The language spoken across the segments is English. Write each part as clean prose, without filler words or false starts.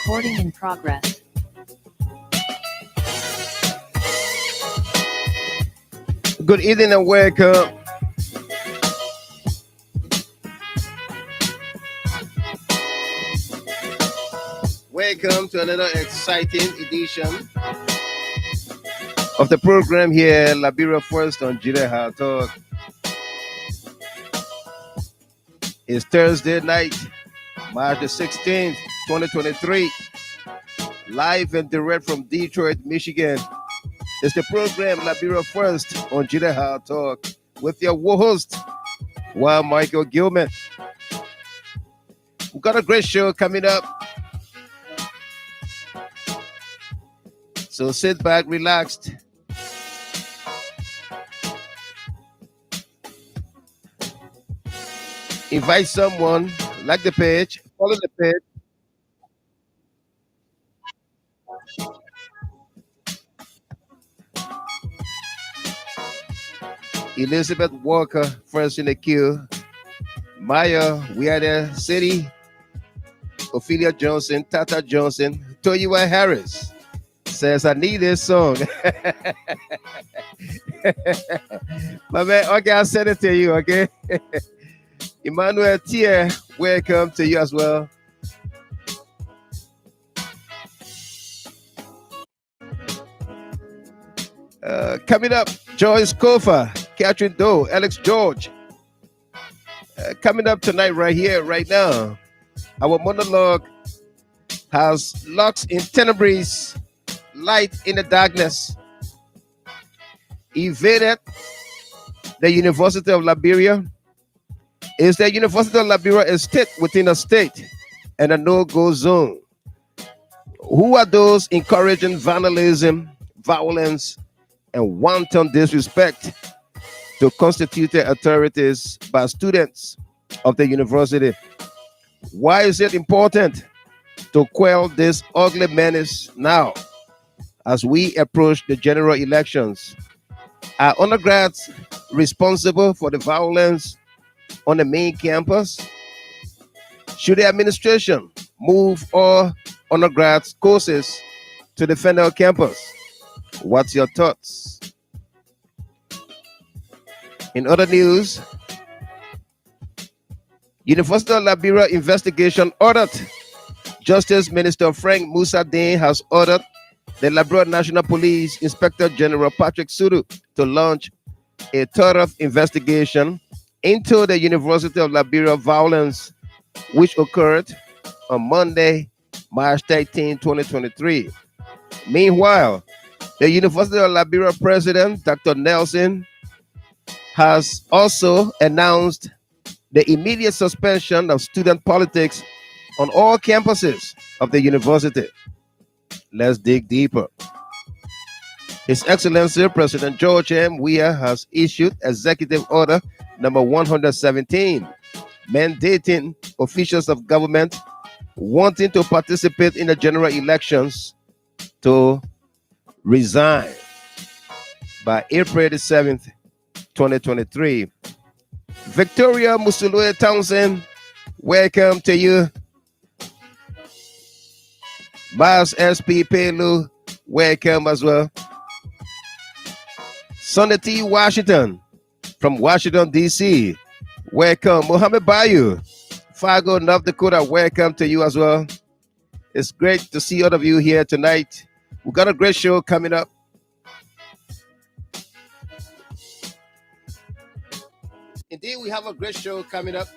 Recording in progress. Good evening and welcome. Welcome to another exciting edition of the program here, Liberia First on Jide Talk. It's Thursday night, March the 16th, 2023. Live and direct from Detroit, Michigan. It's the program Liberia First on Jide Talk with your host, Michael Gilman. We've got a great show coming up. So sit back, relaxed. Invite someone, like the page, follow the page. Elizabeth Walker, first in the queue. Maya, we are the city. Ophelia Johnson, Tata Johnson, Toyiwa Harris says, I need this song. My man, okay, I'll send it to you, okay? Emmanuel Tier, welcome to you as well. Coming up, Joyce Kofa, Catherine Doe, Alex George. Coming up tonight, right here, right now. Our monologue has locks in TENNEBRIS, light in the darkness. Evaded the University of Liberia. Is the University of Liberia a state within a state and a no-go zone? Who are those encouraging vandalism, violence, and wanton disrespect to constituted authorities by students of the university? Why is it important to quell this ugly menace now as we approach the general elections? Are undergrads responsible for the violence on the main campus? Should the administration move all undergrads courses to the FENDEL campus? What's your thoughts? In other news, University of Liberia investigation ordered. Justice Minister Frank MUSA has ordered the Liberia National Police Inspector General Patrick SUDUE to launch a thorough investigation into the University of Liberia violence which occurred on Monday, March 13, 2023. Meanwhile, the University of Liberia President, Dr. Nelson, has also announced the immediate suspension of student politics on all campuses of the university. Let's dig deeper. His Excellency President George M. Weah has issued Executive Order number 117, mandating officials of government wanting to participate in the general elections to resign by April the 7th, 2023. Victoria Musulue Townsend, welcome to you. Miles SP Pelu, welcome as well. Sonny T. Washington from Washington, D.C., welcome. Mohammed Bayou, Fargo, North Dakota, welcome to you as well. It's great to see all of you here tonight. We've got a great show coming up. Indeed, we have a great show coming up.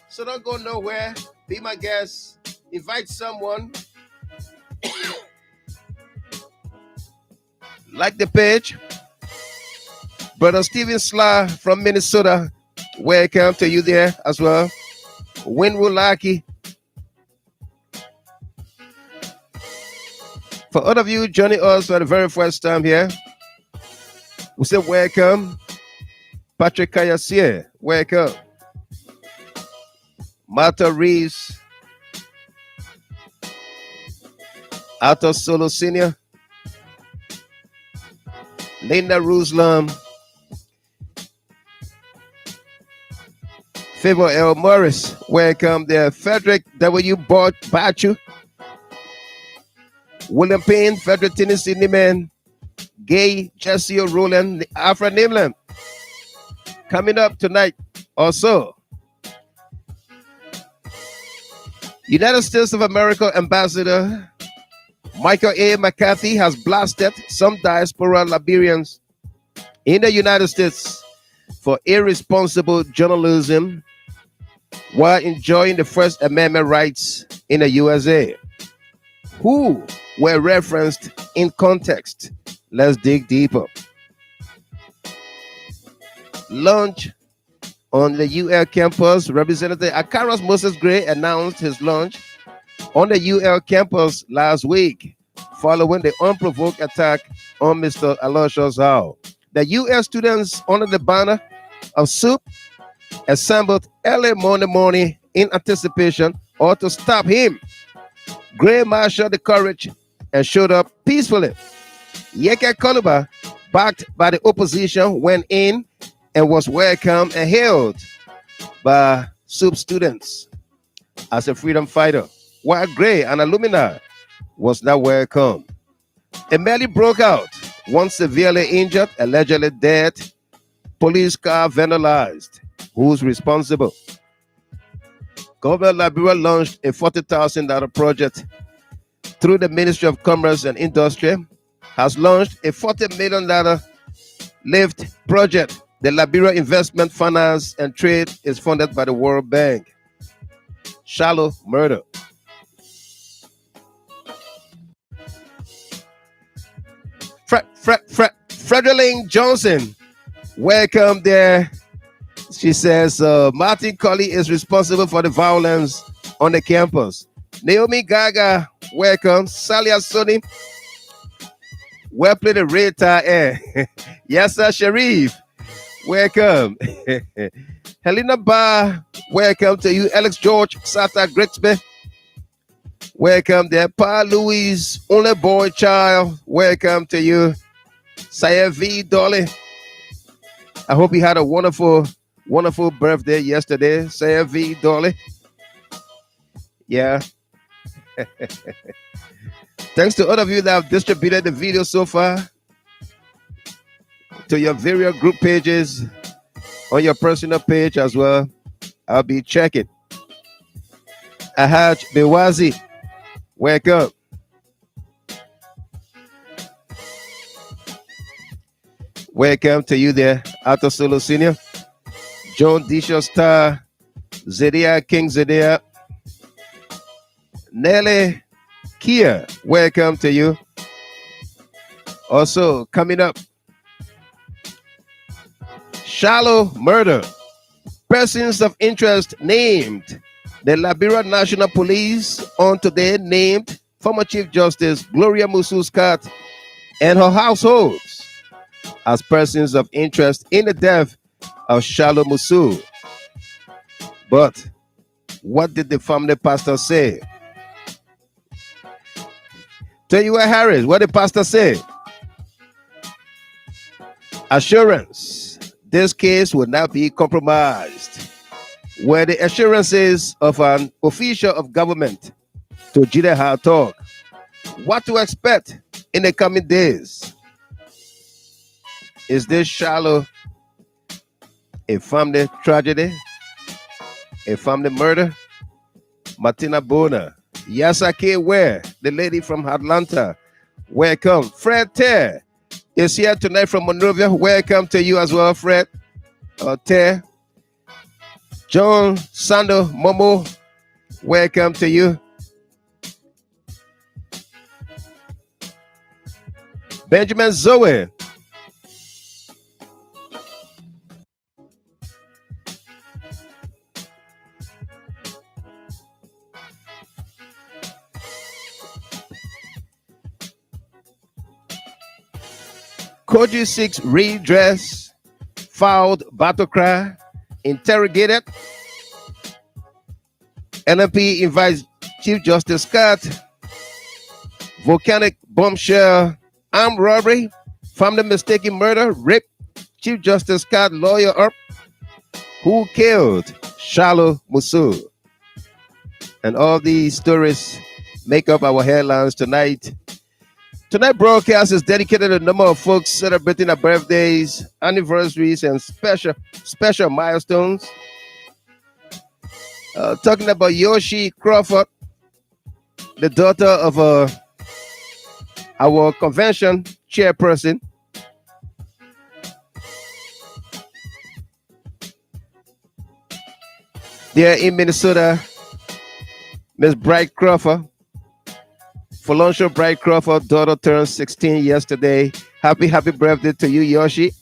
So don't go nowhere. Be my guest. Invite someone. Like the page. Brother Steven Sla from Minnesota, welcome to you there as well. Winwulaki. For all of you joining us for the very first time here, we say welcome. Patrick Kayasie, welcome. Martha Reeves, Arthur Solo Sr., Linda Ruslam, Favor L. Morris, welcome there. Frederick W. Bachu, William Payne, Frederick Tennessee Neiman, Gay, Jesse Rowland, Alfred Nimland. Coming up tonight also, United States of America Ambassador Michael A. McCarthy has blasted some diaspora Liberians in the United States for irresponsible journalism while enjoying the First Amendment rights in the USA, who were referenced in context. Let's dig deeper. Launch on the UL campus. Representative Akaras Moses Gray announced his launch on the UL campus last week following the unprovoked attack on Mr. Aloysius Howe. The UL students under the banner of SUDUE assembled early Monday morning in anticipation or to stop him. Gray marshaled the courage and showed up peacefully. Yeke Koluba, backed by the opposition, went in and was welcomed and hailed by SUDUE students as a freedom fighter, while Gray, an alumni, was not welcome. A melee broke out. One severely injured, allegedly dead. Police car vandalized. Who's responsible? Government Liberia launched a $40,000 project through the Ministry of Commerce and Industry, has launched a $40 million lift project. The Liberia Investment, Finance, and Trade is funded by the World Bank. Shallow murder. Frederick Johnson, welcome there. She says Martin Colley is responsible for the violence on the campus. Naomi Gaga, welcome. Salia Soni, well played the red tie. Yasser Sharif, welcome. Helena Barr, welcome to you. Alex George, Sata Grigsby, welcome there. Pa Louise, only boy child, welcome to you. Saya V. Dolly, I hope you had a wonderful birthday yesterday. Saya V. Dolly. Yeah. Thanks to all of you that have distributed the video so far to your various group pages, on your personal page as well. I'll be checking. Ahaj Bewazi, welcome. Welcome to you there, Arthur Solo Senior. John Disho Star, Zedia King Zedia, Nelly Kia, welcome to you. Also coming up, shallow murder. Persons of interest named. The Liberia National Police on today named former Chief Justice Gloria Musu-Scott and her households as persons of interest in the death of Shallow Musu. But what did the family pastor say? Tell you what, Harris, what did the pastor say? Assurance, this case will not be compromised. Were the assurances of an official of government to Jide Talk. What to expect in the coming days? Is this shallow a family tragedy? A family murder? Martina Bona, Yasake Ware, the lady from Atlanta, welcome. Fred Ter is here tonight from Monrovia. Welcome to you as well, Fred. Ter. John Sando Momo, welcome to you. Benjamin Zoe. Koji seeks redress, filed battle cry, interrogated. NMP invites Chief Justice Scott. Volcanic bombshell, armed robbery, family mistaken murder, rape. Chief Justice Scott lawyer up. Who killed Shallow Musu? And all these stories make up our headlines tonight Tonight's broadcast is dedicated to a number of folks celebrating their birthdays, anniversaries, and special milestones. Talking about Yoshi Crawford, the daughter of our convention chairperson. There in Minnesota, Miss Bright Crawford. Feloncio Bright Crawford, daughter turned 16 yesterday. Happy birthday to you, Yoshi,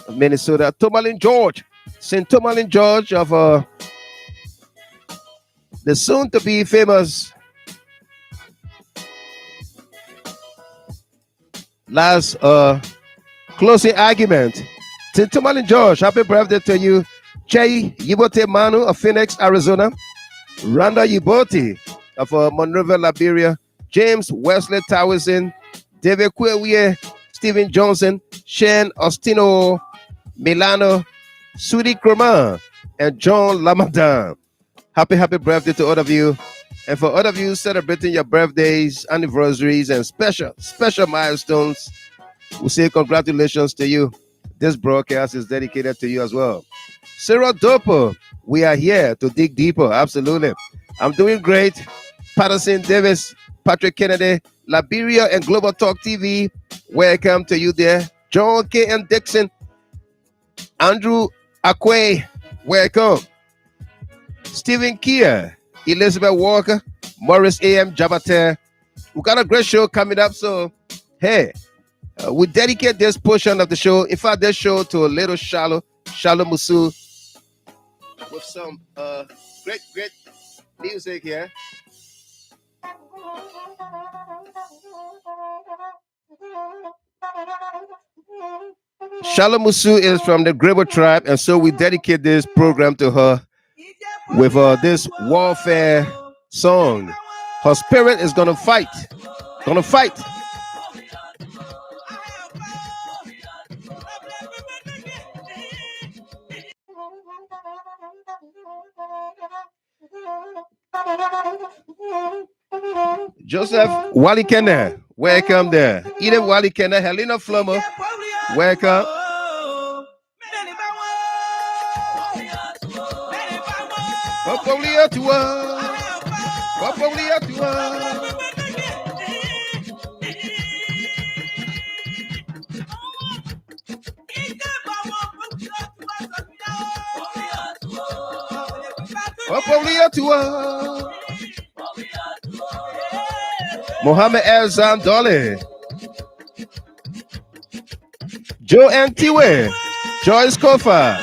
of Minnesota. Tomalin George, St. Tomalin George of the soon-to-be famous last closing argument. St. Tomalin George, happy birthday to you. Jay Yibote Manu of Phoenix, Arizona. Randa Yibote of Monrovia, Liberia. James Wesley Towison, David Kwewie, Stephen Johnson, Shane Ostino, Milano, Sudi Croman, and John Lamadan. Happy birthday to all of you. And for all of you celebrating your birthdays, anniversaries, and special milestones, we say congratulations to you. This broadcast is dedicated to you as well. Sarah Dopo, we are here to dig deeper. Absolutely. I'm doing great. Patterson Davis, Patrick Kennedy, Liberia and Global Talk TV. Welcome to you there. John K. and Dixon, Andrew Akwe, welcome. Stephen Kia, Elizabeth Walker, Morris A.M. Jabate. We got a great show coming up. So, hey, we dedicate this portion of the show, in fact, this show to a little Shallow Musu with some great music here. Shallow Musu is from the Grebo tribe, and so we dedicate this program to her with this warfare song. Her spirit is gonna fight. Joseph Walikene, welcome there. Eden Walikene, Helena Flomo, welcome. Mohammed El Zandole, Joe Antiwe, Joyce Kofa,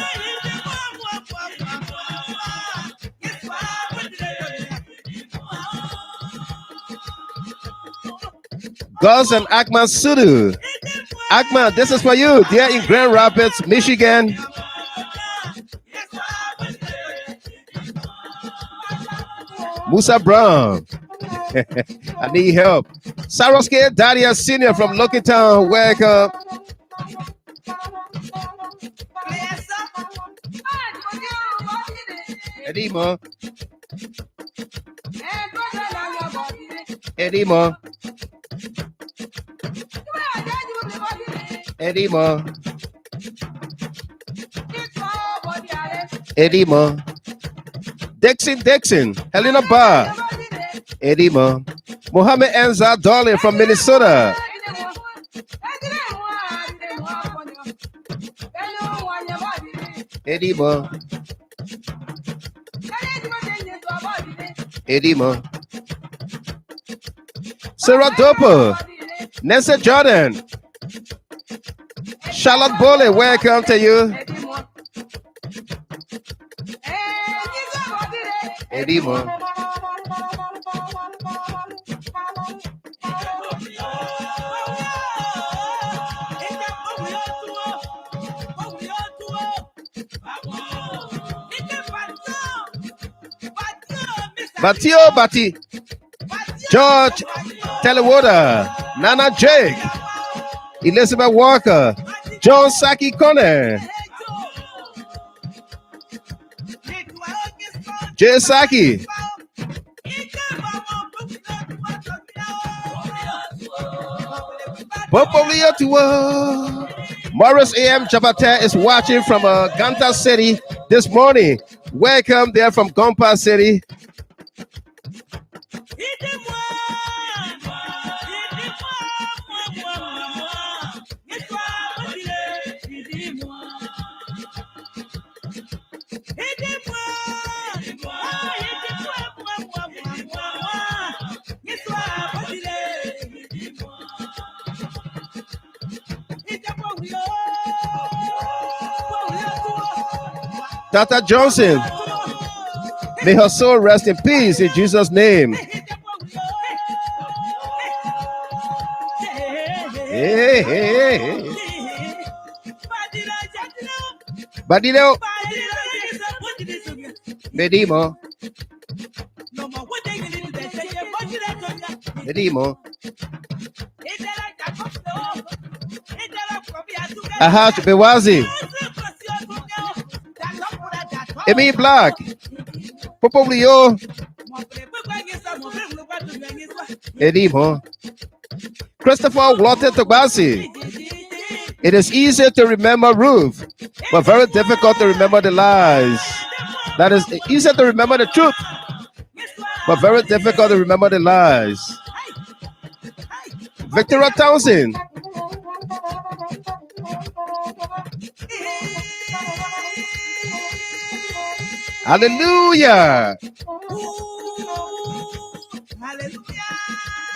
Gus and Akman SUDUE. Akman, this is for you. They're in Grand Rapids, Michigan. Musa Brown. I need help. Saroske Daria Senior from Lucky Town. Welcome. Edima. Dixon. Helena Bar. Edima. Mohammed Enza Darling from Minnesota. Edima. Sarah Doper. Nessa Jordan. Charlotte Bole, welcome to you. Edima. Bati, George Telewater, Nana Jake, Elizabeth Walker, John Saki Kone, Jay Saki, Morris AM Jabata is watching from Ganta City this morning. Welcome there from Gompa City. Tata Johnson, may her soul rest in peace in Jesus' name. Hey, hey, hey. Badileo. Medimo. Medimo. Aha, Bewazi. Emi Black. Popoblio. Edimo. Christopher Walter Tobasi. It is easy to remember Ruth, but very difficult to remember the lies. That is easy to remember the truth, but very difficult to remember the lies. Victoria Townsend. Hallelujah.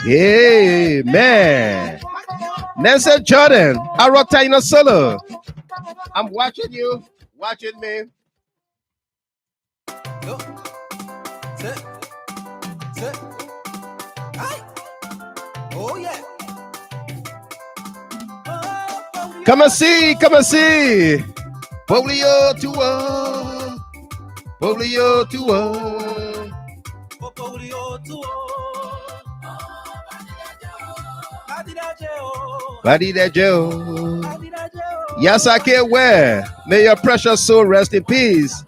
Amen. Nelson Jordan, Arotino Solo. I'm watching you, watching me. Oh yeah. Come and see, come and see. Polio to Polio to Polio to Badi da Joe. Yes, I can't wear. May your precious soul rest in peace.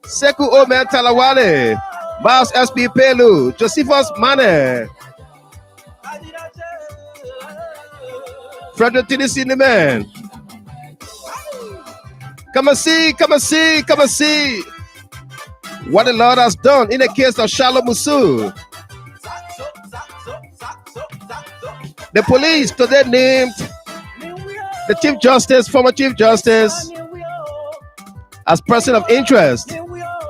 Seku Omen Talawale. Miles SP Pelu. Josephus Mane. Frederick Tennessee the man. Come and see, come and see, come and see what the Lord has done in the case of Shalom Musu. The police today named the Chief Justice, former Chief Justice, as person of interest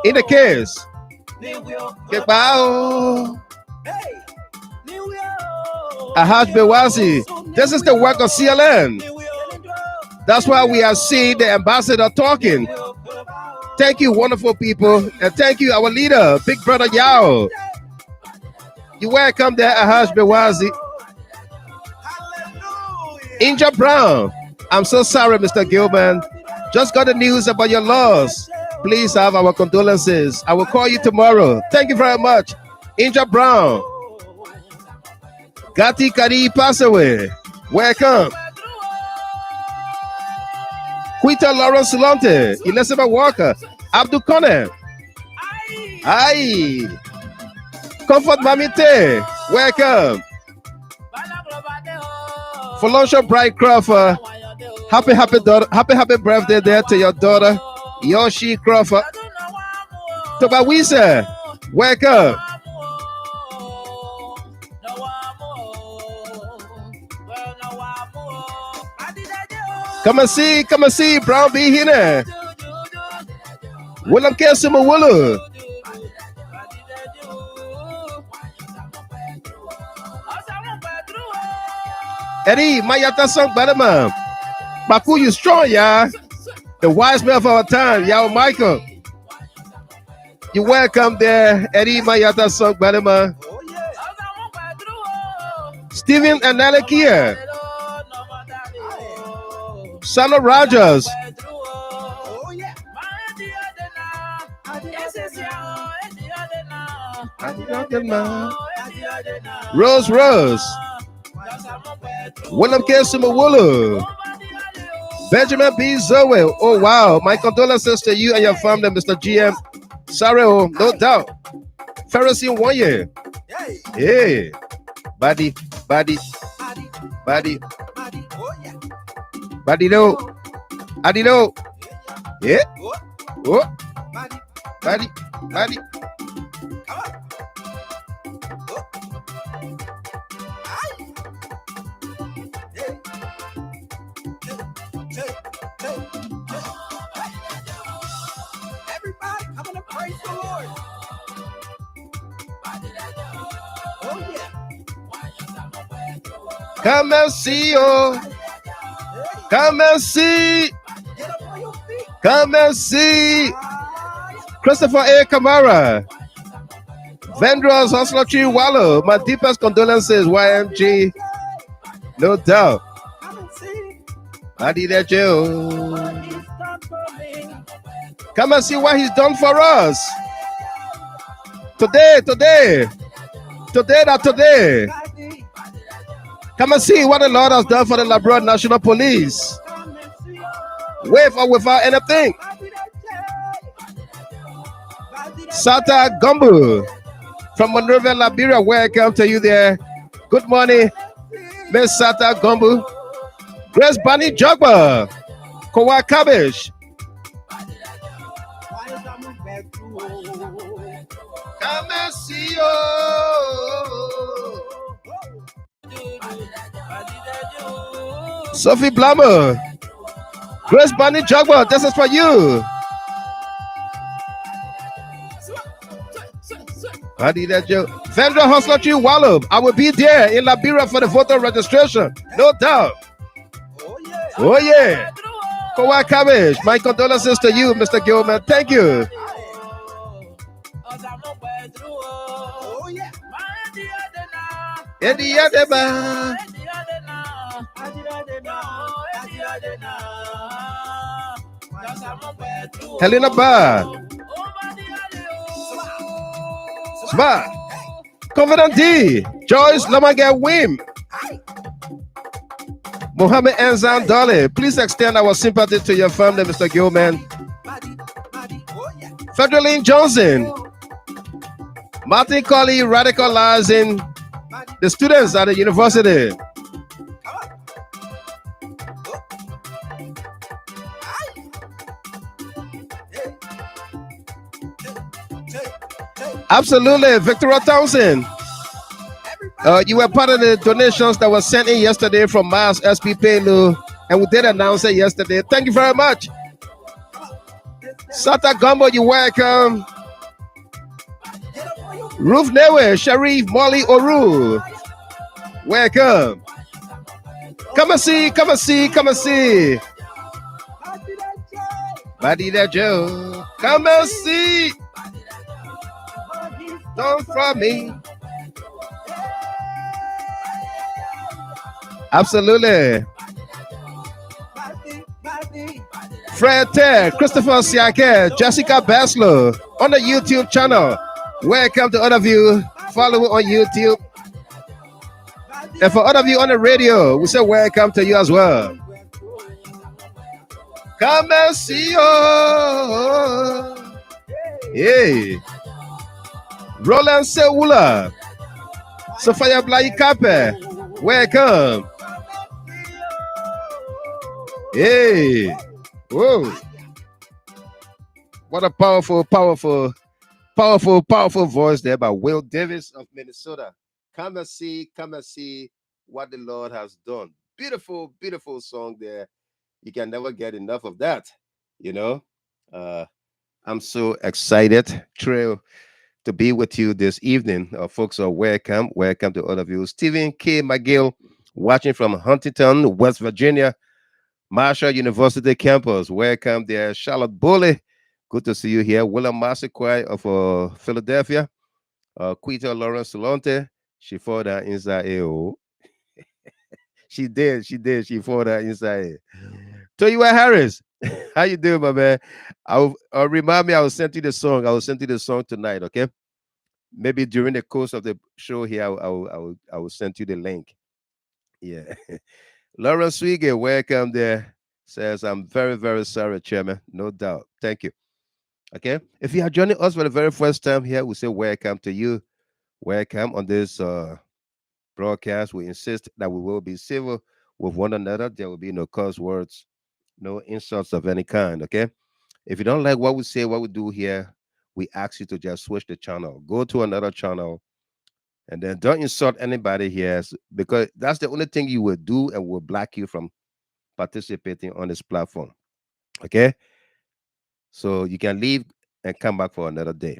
in the case. Ahaj Bewazi. This is the work of CLN. That's why we are seeing the ambassador talking. Thank you, wonderful people. And thank you, our leader, Big Brother Yao. You welcome there, Ahaj Bewazi. Inja Brown. I'm so sorry, Mr. Gilman. Just got the news about your loss. Please have our condolences. I will call you tomorrow. Thank you very much. Inja Brown. Gati Kari pass away. Welcome. Quita Lawrence Solante. Elizabeth Walker. Abdul Kone. Aye. Comfort Mamite. Welcome. Felicia Bright Crawford. Happy birthday there to your daughter, Yoshi Crawford. Tobawisa. Welcome. Come and see, Brown B here. Willam Kesuma Wulu. Eddie, Mayata Song Badama. Baku, you strong, yeah. The wise man of our time, Yao Michael. You welcome there, Eddie Mayata Song Badama. Stephen and Nalakia. Sana Rogers. Rose. William Kesuma Wulu. Benjamin B. Zoe. Oh, wow. My condolences to you and your family, Mr. GM. Sorry, no doubt. Pharisee 1 year. Hey. Body. Badino. Adino. Yeah. Oh. Badi. Badi. Everybody coming to praise the Lord. Oh yeah. Come and see, oh. Come and see. Get up on your feet. Come and see. Christopher A. Kamara. Vendors, Hustler Tree Wallow. My deepest condolences, YMG. No doubt. Come and see I did that, Joe. what he's done for me. Come and see what he's done for us. Today. Today. Badi, Come and see what the Lord has done for the Liberia National Police. come and see. With or without anything. Badi that Badi that Sata Gumbo from Monrovia, Liberia. Welcome to you there. Good morning, Miss Sata Gumbo. Grace Bunny Jogba. Kowa Cabbage. Why is I move back to Come and see you. Sophie Blammer. Grace Bunny Jogba. This is for you. I did that, Joe. Vendor Hustler Tree Wallow. I will be there in Liberia for the voter registration. No doubt. Oh, yeah. Kowa Cabbage. My condolences to you, Mr. Gilman. Thank you. Oh yeah. Eddie Adeba. Badi that Helena Ba. Sma. Confident D. Joyce Lamaga Wim. Mohammed Enzan Dolly. Please extend our sympathy to your family, Mr. Gilman. Oh yeah. Federline Johnson. Martin Colley radicalizing the students at the university. Absolutely, Victoria Townsend. You were part of the donations that were sent in yesterday from Miles SP Pelu, and we did announce it yesterday. Thank you very much. Sata Gumbo, you're welcome. Ruth Newe, Sharif Molly Oru. Welcome. Come and see, come and see, come and see. Badi that Joe. Come and see. Don't from me. Absolutely. Fred Ter, Christopher Siake, Jessica Baslow on the YouTube channel. Welcome to all of you. Follow on YouTube. And for all of you on the radio, we say welcome to you as well. Come and see you. Hey. Roland Sewula. Sophia Blai Kape. Welcome. Hey. Whoa. What a powerful voice there by Will Davis of Minnesota. Come and see what the Lord has done. Beautiful, beautiful song there. You can never get enough of that. You know, I'm so excited, thrilled to be with you this evening. Folks are welcome. Welcome to all of you. Stephen K. McGill, watching from Huntington, West Virginia, Marshall University campus. Welcome there. Charlotte Bully, good to see you here. William Massiquai of Philadelphia. Quita Lawrence Solonte, she fought that inside AO. She did. She fought that inside. Toyiwa Harris, how you doing, my man? I'll remind me. I will send you the song. I will send you the song tonight. Okay, maybe during the course of the show here, I will send you the link. Yeah, Lawrence Swige, welcome there. Says I'm very, very sorry, Chairman. No doubt. Thank you. Okay, if you are joining us for the very first time here, we say welcome to you. Welcome on this broadcast. We insist that we will be civil. with one another. There will be no curse words, no insults of any kind. Okay. If you don't like what we say, what we do here, we ask you to just switch the channel, go to another channel, and then don't insult anybody here because that's the only thing you will do and will block you from participating on this platform. Okay. So you can leave and come back for another day.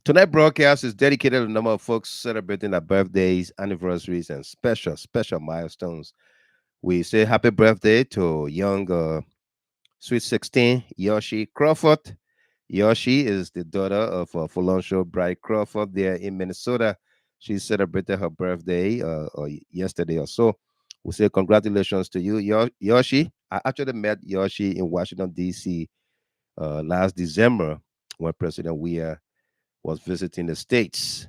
Tonight broadcast is dedicated to a number of folks celebrating their birthdays, anniversaries, and special milestones. We say happy birthday to young Sweet 16 Yoshi Crawford. Yoshi is the daughter of Fulonsho Bright Crawford there in Minnesota. She celebrated her birthday yesterday or so. We say congratulations to you, Yoshi. I actually met Yoshi in Washington, D.C. Last December when President Weah was visiting the States.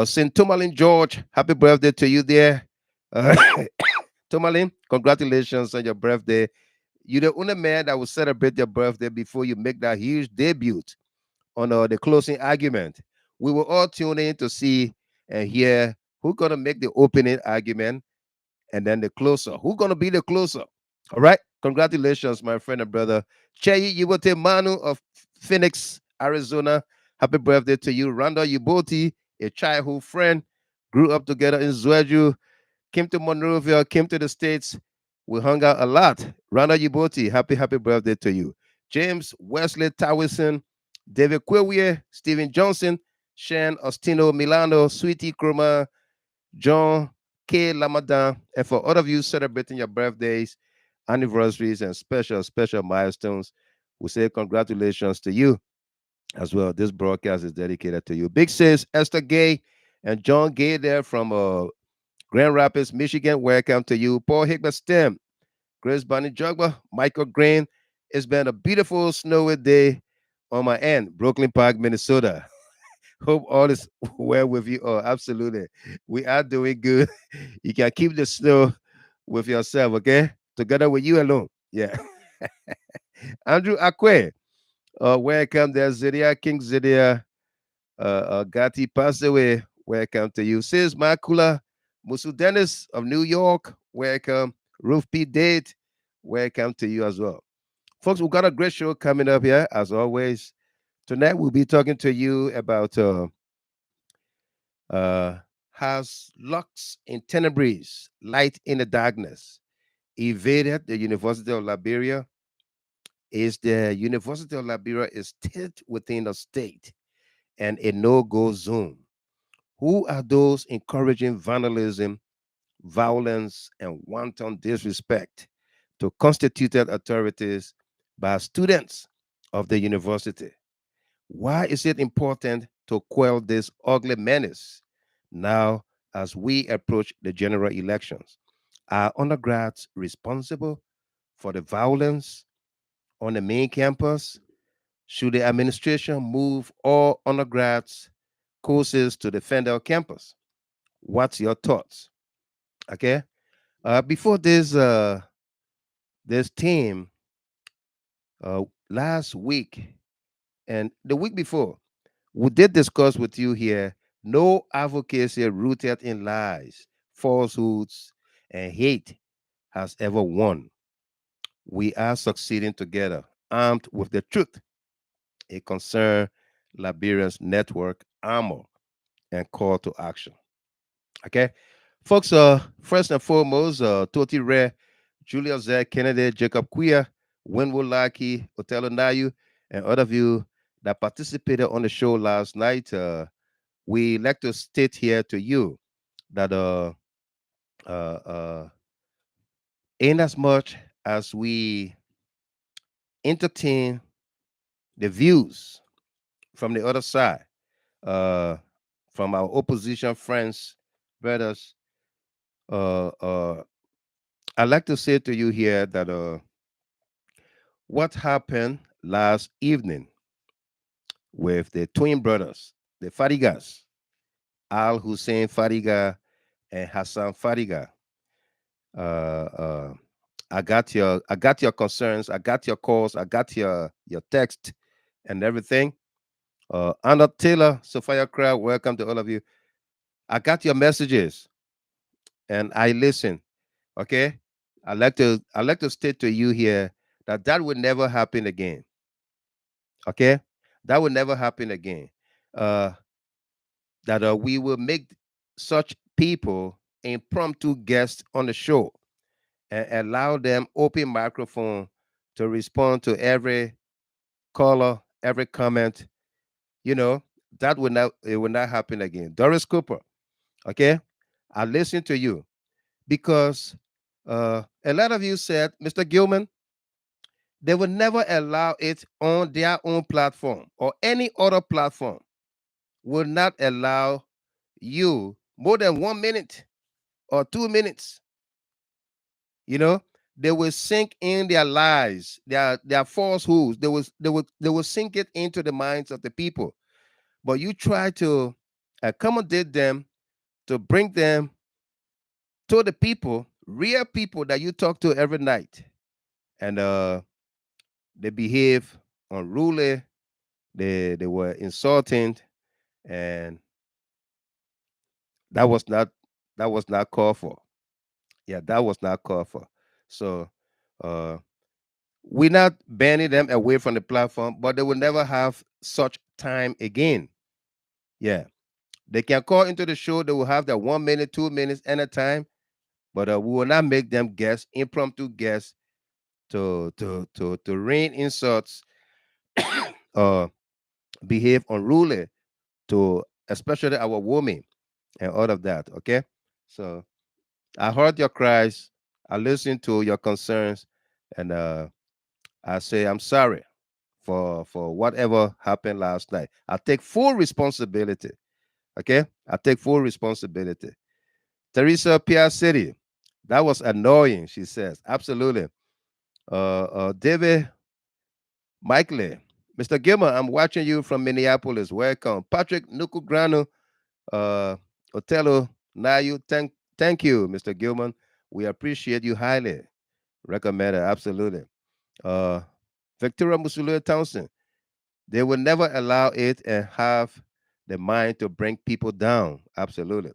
St. Tomalin George, happy birthday to you there. Uh, Tomalin, congratulations on your birthday. You're the only man that will celebrate your birthday before you make that huge debut on the closing argument. We will all tune in to see and hear who's going to make the opening argument and then the closer. Who's going to be the closer? All right. Congratulations, my friend and brother. Cheyi Yibote Manu of Phoenix, Arizona. Happy birthday to you. Randall Yiboti, a childhood friend. Grew up together in Zweju. Came to Monroeville, came to the States. We hung out a lot. Randall Yiboti, happy birthday to you. James Wesley Towison, David Quillier, Stephen Johnson, Shan Ostino Milano, Sweetie Kroma, John K. Lamadan, and for all of you celebrating your birthdays, anniversaries, and special milestones, we say congratulations to you as well. This broadcast is dedicated to you. Big sis, Esther Gay, and John Gay there from Grand Rapids, Michigan. Welcome to you. Paul Hickman Stem, Grace Bonnie Jugba, Michael Green. It's been a beautiful snowy day on my end, Brooklyn Park, Minnesota. Hope all is well with you all. Absolutely. We are doing good. You can keep the snow with yourself, okay? Together with you alone. Yeah. Andrew Akwe. Welcome there, Zidia, King Zidia. Gati passed away. Welcome to you. Sis Makula, Musu Dennis of New York. Welcome. Ruth P. Date. Welcome to you as well. Folks, we've got a great show coming up here, as always. Tonight, we'll be talking to you about uh, has lux in TENNEBRIS, light in the darkness, evaded the University of Liberia. Is the University of Liberia is still within the state and a no-go zone? Who are those encouraging vandalism, violence, and wanton disrespect to constituted authorities by students of the university? Why is it important to quell this ugly menace now as we approach the general elections? Are undergrads responsible for the violence on the main campus? Should the administration move all undergrads courses to the FENDEL campus? What's your thoughts? Okay. Before this team last week and the week before, we did discuss with you here no advocacy rooted in lies, falsehoods, and hate has ever won. We are succeeding together, armed with the truth, a concern Liberia's network armor and call to action. Okay, folks. First and foremost, Toti Rare, Julia Z. Kennedy, Jacob Quia, Winwood Laki, Otelo Nayu, and other of you that participated on the show last night. We like to state here to you that uh, uh, in as much as we entertain the views from the other side, uh, from our opposition friends, brothers, uh, uh, I'd like to say to you here that what happened last evening with the twin brothers, the Farigas, Al Hussein Fariga and Hassan Fariga. Uh, uh, I got your concerns, I got your calls, I got your text and everything. Anna Taylor, Sophia Crowd, welcome to all of you. I got your messages and I listen. Okay, I like to state to you here that that would never happen again. Okay, that would never happen again. Uh, that we will make such people impromptu guests on the show and allow them open microphone to respond to every caller, every comment. You know, that would not it will not happen again. Doris Cooper, okay? I listen to you because a lot of you said, Mr. Gilman, they will never allow it on their own platform or any other platform will not allow you more than 1 minute or 2 minutes. You know, they will sink in their lies, their falsehoods. They will sink it into the minds of the people. But you try to accommodate them to bring them to the people, real people that you talk to every night, and they behave unruly. They were insulting, and that was not that was not called for. Yeah, that was not called for. So uh, we're not banning them away from the platform, but they will never have such time again. Yeah, they can call into the show. They will have that 1 minute, 2 minutes anytime, but we will not make them guests, impromptu guests, to rain insults or behave unruly to especially our women and all of that. Okay, so I heard your cries, I listened to your concerns, and I say I'm sorry for whatever happened last night. I take full responsibility. Okay, I take full responsibility. Teresa Pierre City, that was annoying. She says absolutely. David Mikely, Mr. Gilmer, I'm watching you from Minneapolis. Welcome. Patrick Nukugrano, uh, Otello Nayu, thank you, Mr. Gilman. We appreciate you highly. Recommend it, absolutely. Uh, Victoria Musulu Townsend, they will never allow it and have the mind to bring people down. Absolutely.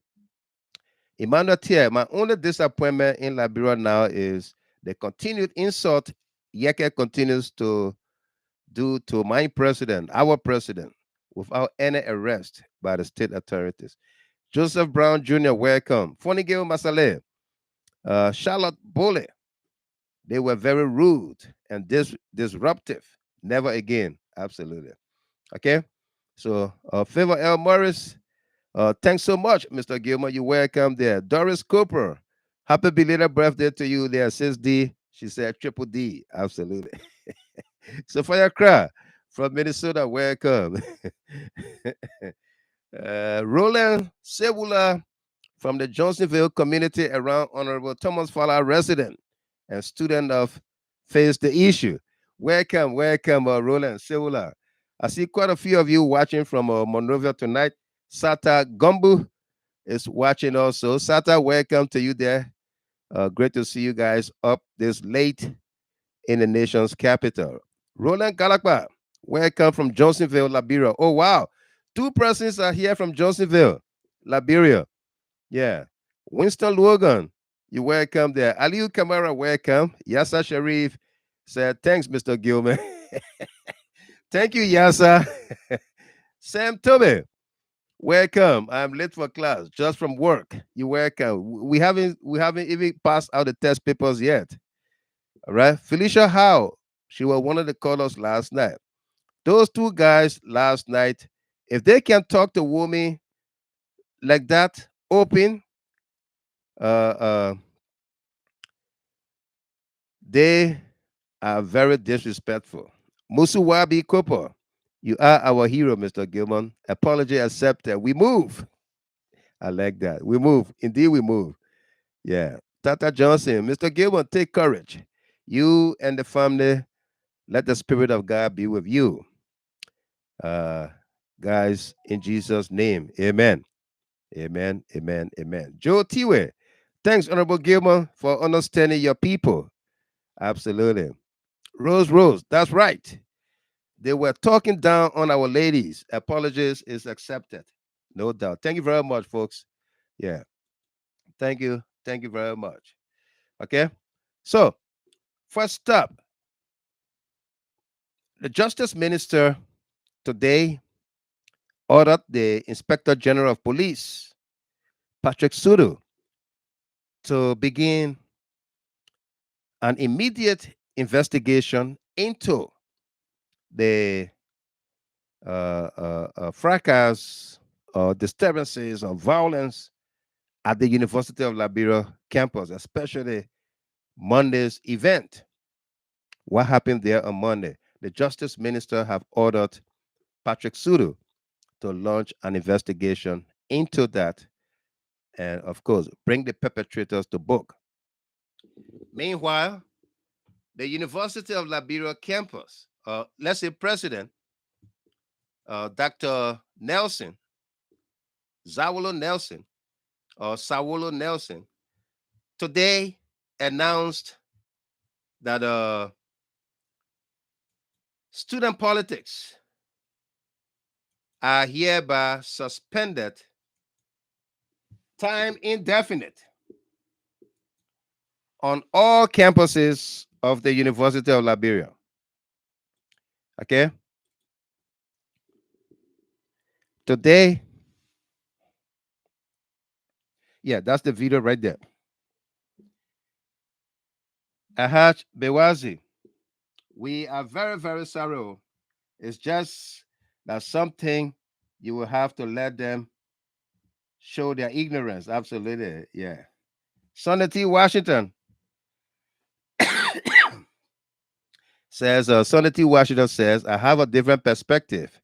Emmanuel Tier, my only disappointment in Liberia now is the continued insult Yeke continues to do to my president, our president, without any arrest by the state authorities. Joseph Brown Jr., welcome. Fonigeo Masale, Charlotte Bole, they were very rude and disruptive. Never again. Absolutely. Okay. So, Favor L. Morris, thanks so much, Mr. Gilmer. You're welcome there. Doris Cooper, happy belated birthday to you there, Sis D. She said triple D. Absolutely. Sophia Kra from Minnesota, welcome. Roland Sebula from the Johnsonville community around Honorable Thomas Fowler, resident and student of Face the Issue. Welcome, welcome, Roland Sebula. I see quite a few of you watching from Monrovia tonight. Sata Gumbu is watching also. Sata, welcome to you there. Great to see you guys up this late in the nation's capital. Roland Galakba, welcome from Johnsonville, Liberia. Oh, wow. Two persons are here from Johnsonville, Liberia. Yeah. Winston Logan, you welcome there. Aliu Kamara, welcome. Yasa Sharif said, thanks, Mr. Gilman. Thank you, Yasa. Sam Tobe, welcome. I'm late for class, just from work. You welcome. We haven't even passed out the test papers yet. All right. Felicia Howe, she was one of the callers last night. Those two guys last night, if they can talk to women like that, open, uh, uh, they are very disrespectful. Musuwabi Cooper, you are our hero, Mr. Gilman. Apology accepted. We move. I like that. We move. Indeed, we move. Yeah. Tata Johnson, Mr. Gilman, take courage. You and the family, let the Spirit of God be with you. Uh, guys, in Jesus' name, amen. Amen, amen, amen. Joe Tiwe, thanks, Honorable Gilman, for understanding your people. Absolutely. Rose, that's right. They were talking down on our ladies. Apologies is accepted. No doubt. Thank you very much, folks. Yeah. Thank you. Thank you very much. Okay, so first stop, the Justice Minister today ordered the Inspector General of Police, Patrick SUDUE, to begin an immediate investigation into the fracas or disturbances or violence at the University of Liberia campus, especially Monday's event. What happened there on Monday? The Justice Minister have ordered Patrick SUDUE to launch an investigation into that and, of course, bring the perpetrators to book. Meanwhile, the University of Liberia campus, let's say President Dr. Nelson, Zawolo Nelson, or Sawolo Nelson, today announced that student politics are hereby suspended time indefinite on all campuses of the University of Liberia. Okay? Today, yeah, that's the video right there. Ahaj Bewazi, we are very, very sorry. It's just that something you will have to let them show their ignorance. Absolutely. Yeah. Sonny T. Washington says, Sonny T. Washington says, I have a different perspective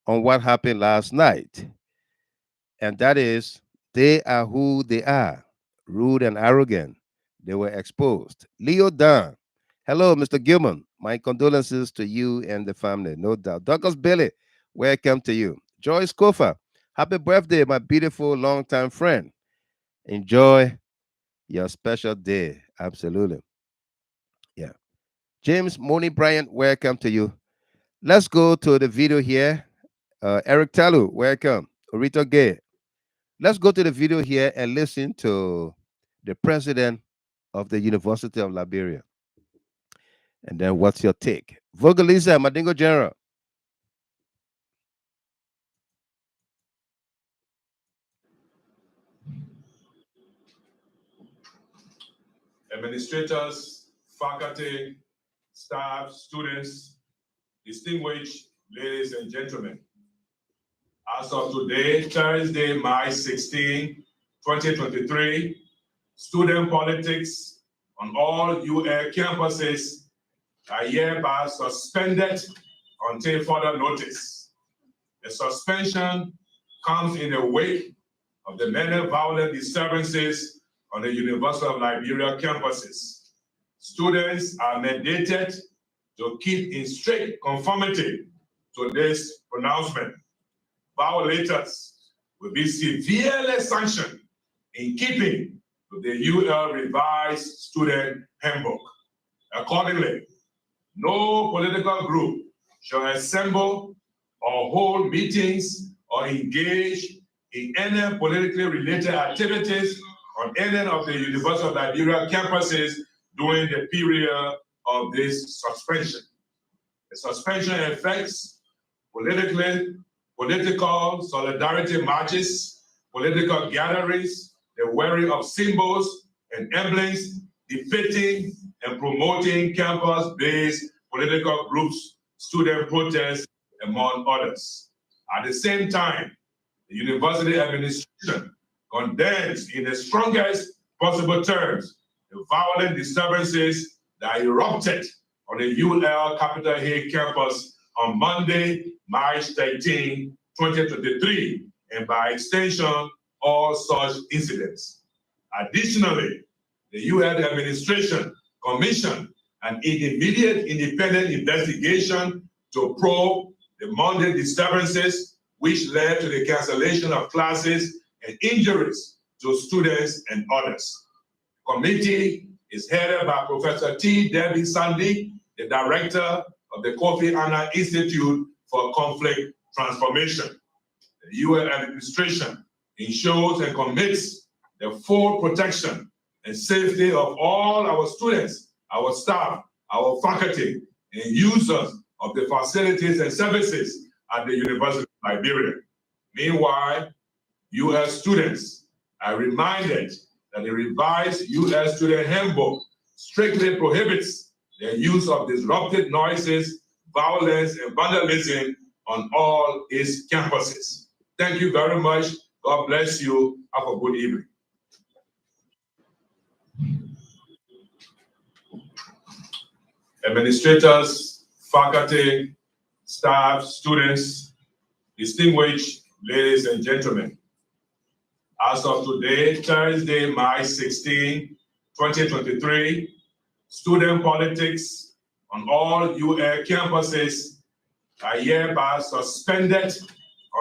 on what happened last night. And that is, they are who they are, rude and arrogant. They were exposed. Leo Dunn, hello, Mr. Gilman. My condolences to you and the family, no doubt. Douglas Billy, welcome to you. Joyce Kofa, happy birthday, my beautiful longtime friend. Enjoy your special day. Absolutely. Yeah. James Moni Bryant, welcome to you. Let's go to the video here. Eric Talu, welcome. Orito Gay. Let's go to the video here and listen to the president of the University of Liberia. And then what's your take? Vogeliza, Madingo General. Administrators, faculty, staff, students, distinguished ladies and gentlemen. As of today, Thursday, March 16, 2023, student politics on all UL campuses are hereby suspended until further notice. The suspension comes in the wake of the many violent disturbances on the University of Liberia campuses. Students are mandated to keep in strict conformity to this pronouncement. Violators will be severely sanctioned in keeping with the UL revised student handbook. Accordingly, no political group shall assemble or hold meetings or engage in any politically related activities on any of the University of Liberia campuses during the period of this suspension. The suspension affects political solidarity marches, political gatherings, the wearing of symbols and emblems, defeating and promoting campus-based political groups, student protests, among others. At the same time, the university administration condemns in the strongest possible terms the violent disturbances that erupted on the UL Capitol Hill campus on Monday, March 13, 2023, and by extension, all such incidents. Additionally, the UL administration commissioned an immediate independent investigation to probe the Monday disturbances, which led to the cancellation of classes and injuries to students and others. The committee is headed by Professor T. Debbie Sandy, the director of the Kofi Annan Institute for Conflict Transformation. The UL administration ensures and commits the full protection and safety of all our students, our staff, our faculty, and users of the facilities and services at the University of Liberia. Meanwhile, U.S. students are reminded that the revised U.S. Student Handbook strictly prohibits the use of disruptive noises, violence, and vandalism on all its campuses. Thank you very much. God bless you. Have a good evening. Administrators, faculty, staff, students, distinguished ladies and gentlemen. As of today, Thursday, March 16, 2023, student politics on all UL campuses are hereby suspended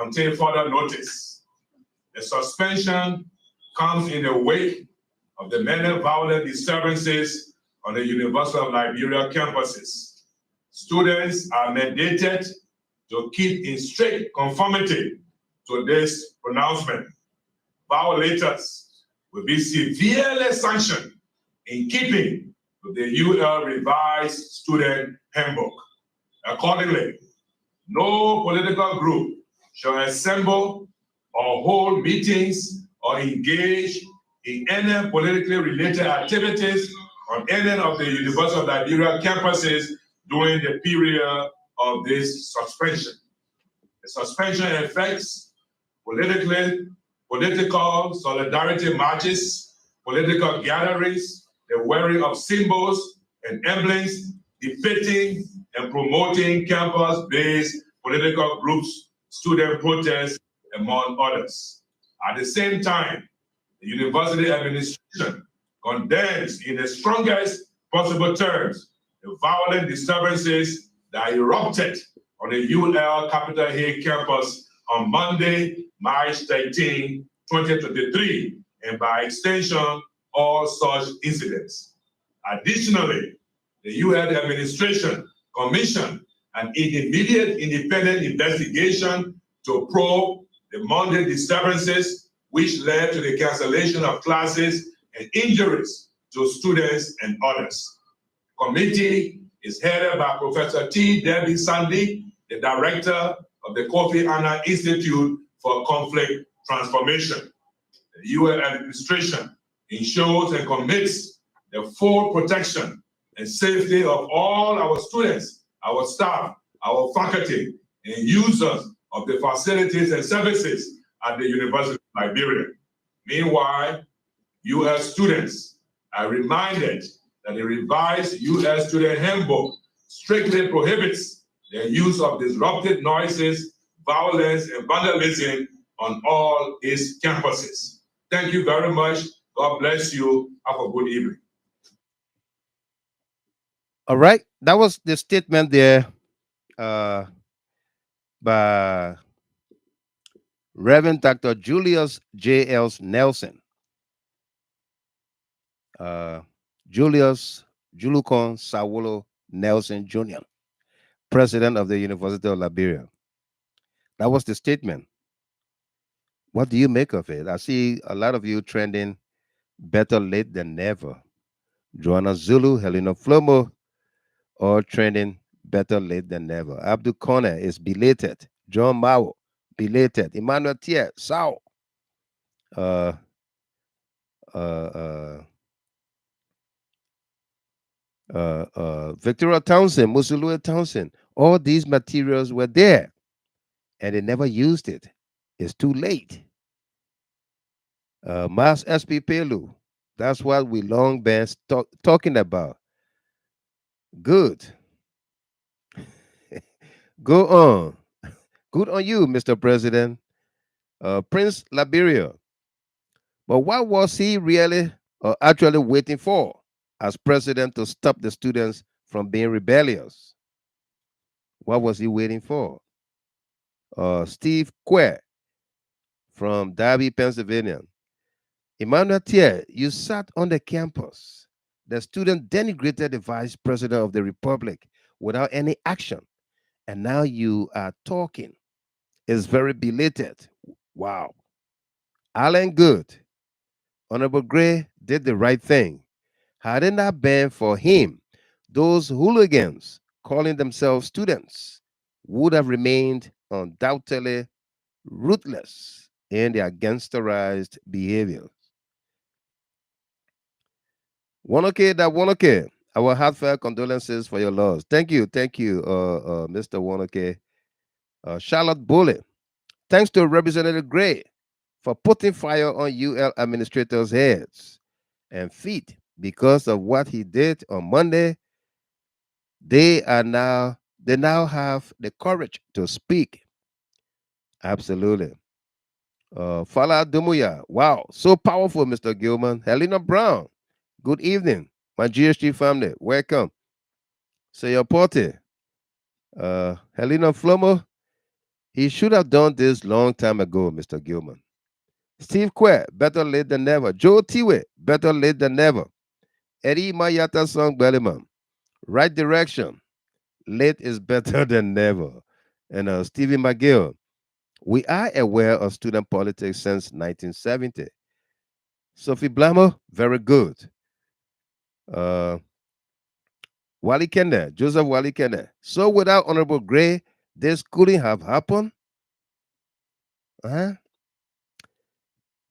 until further notice. The suspension comes in the wake of the many violent disturbances on the University of Liberia campuses. Students are mandated to keep in strict conformity to this pronouncement. Violators will be severely sanctioned in keeping with the UL revised student handbook. Accordingly, no political group shall assemble or hold meetings or engage in any politically related activities on any of the University of Liberia campuses during the period of this suspension. The suspension affects political solidarity marches, political gatherings, the wearing of symbols and emblems, defeating and promoting campus-based political groups, student protests, among others. At the same time, the university administration condemns in the strongest possible terms the violent disturbances that erupted on the UL Capitol Hill campus on Monday, March 13, 2023, and by extension, all such incidents. Additionally, the UL administration commissioned an immediate independent investigation to probe the Monday disturbances, which led to the cancellation of classes and injuries to students and others. The committee is headed by Professor T. Debbie Sandy, the director of the Kofi Annan Institute for Conflict Transformation. The UN administration ensures and commits the full protection and safety of all our students, our staff, our faculty, and users of the facilities and services at the University of Liberia. Meanwhile, U.S. students are reminded that the revised U.S. Student Handbook strictly prohibits the use of disruptive noises, violence, and vandalism on all its campuses. Thank you very much. God bless you. Have a good evening. All right, that was the statement there uh, by Reverend Dr. Julius J.L. Nelson. Julius Julukon Sawolo Nelson Jr., president of the University of Liberia. That was the statement. What do you make of it? I see a lot of you trending better late than never. Joanna Zulu, Helena Flomo, all trending better late than never. Abdul Kone is belated. John Mao, belated. Emmanuel Thier, Sao. Uh, uh, uh, Victoria Townsend, Musulua Townsend, all these materials were there and they never used it. It's too late. Mas SP Pelu, that's what we long been talking about. Good. Go on. Good on you, Mr. President. Prince Liberia. But what was he really actually waiting for as president to stop the students from being rebellious? What was he waiting for? Steve Quer from Darby, Pennsylvania. Emmanuel Thier, you sat on the campus. The student denigrated the vice president of the republic without any action. And now you are talking. It's very belated. Wow. Alan Good, Honorable Gray did the right thing. Had it not been for him, those hooligans calling themselves students would have remained undoubtedly ruthless in their gangsterized behavior. Wanoke, that Wanoke, our heartfelt condolences for your loss. Thank you, Mr. Wanoke. Charlotte Bullet, thanks to Representative Gray for putting fire on UL administrators' heads and feet because of what he did on Monday. They now have the courage to speak. Absolutely. Fala Dumuya, wow, so powerful, Mr. Gilman. Helena Brown, good evening, my GSG family. Welcome. Seyopote, Helena Flomo, he should have done this long time ago, Mr. Gilman. Steve Quer, better late than never. Joe Tiwe, better late than never. Eddie Mayata Song Bellyman, right direction. Late is better than never. And Stevie McGill, we are aware of student politics since 1970. Sophie Blammer, very good. Uh, Wally Kende, Joseph Wally Kende. So without Honorable Gray, this couldn't have happened. Uh-huh.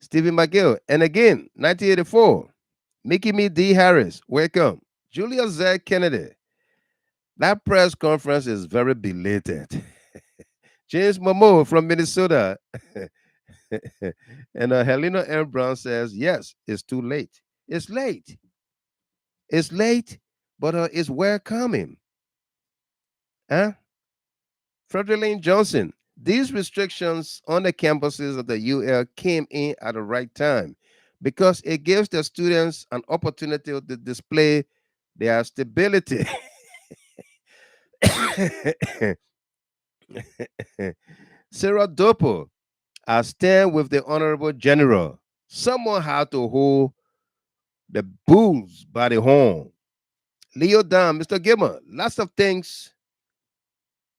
Stevie McGill. And again, 1984, Mickey Me D. Harris, welcome. Julius Z. Kennedy. That press conference is very belated. James Momo from Minnesota. And Helena M. Brown says, yes, it's too late. It's late. It's late, but it's welcoming. Huh? Frederick Lane Johnson, these restrictions on the campuses of the UL came in at the right time because it gives the students an opportunity to display their stability. Sarah Dopo, I stand with the Honorable General. Someone had to hold the bulls by the horn. Leo Dam, Mr. Gilmer, lots of things.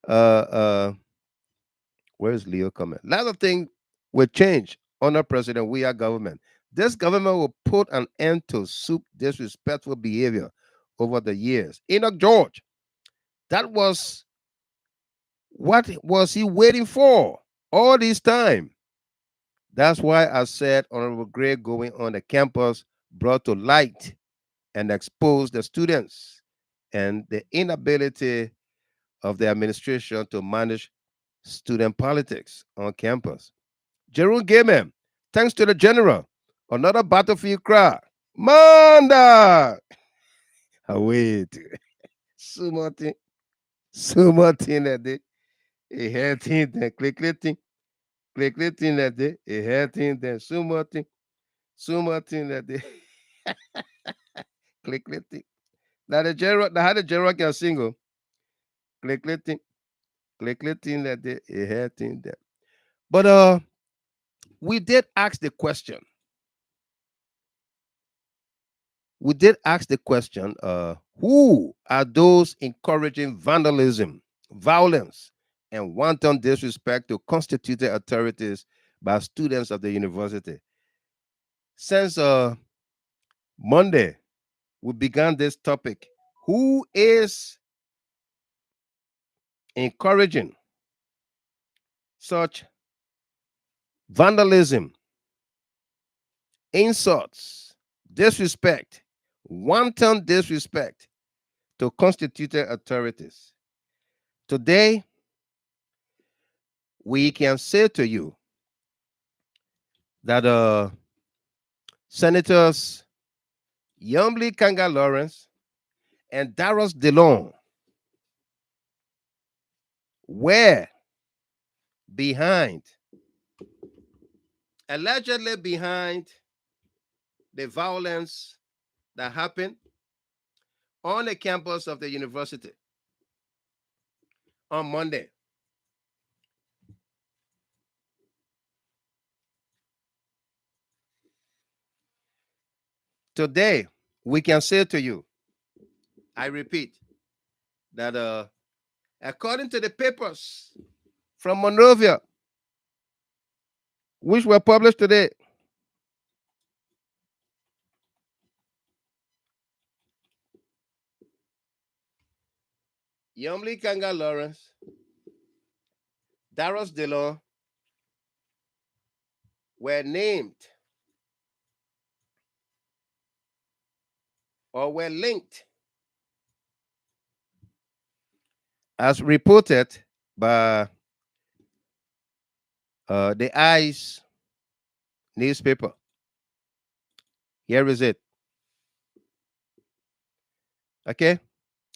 Uh, Where's Leo coming? A lot of things will change under President We Are government. This government will put an end to soup disrespectful behavior over the years. Enoch George, that was what was he waiting for all this time? That's why I said Honorable Gray going on the campus brought to light and exposed the students and the inability of the administration to manage student politics on campus. Jerome Gaiman, thanks to the general, another battlefield cry. Manda! Wait. Sumati. Sumati na de. A hating then click letting. Click letting that day. A hating then sumati. Sumati na de. Click letting. Now the general can single. Click letting. Click letting that day. A hating then. But we did ask the question. We did ask the question, who are those encouraging vandalism, violence, and wanton disrespect to constituted authorities by students of the university? Since Monday, we began this topic. Who is encouraging such vandalism, insults, disrespect, wanton disrespect to constituted authorities? Today, we can say to you that Senators Yumble Kanga Lawrence and Darius DeLong were behind, allegedly behind, the violence that happened on the campus of the university on Monday. Today, we can say to you, I repeat, that according to the papers from Monrovia, which were published today, Yumli Kanga Lawrence, Darius Dillon were named or were linked, as reported by the ICE newspaper. Here is it. Okay.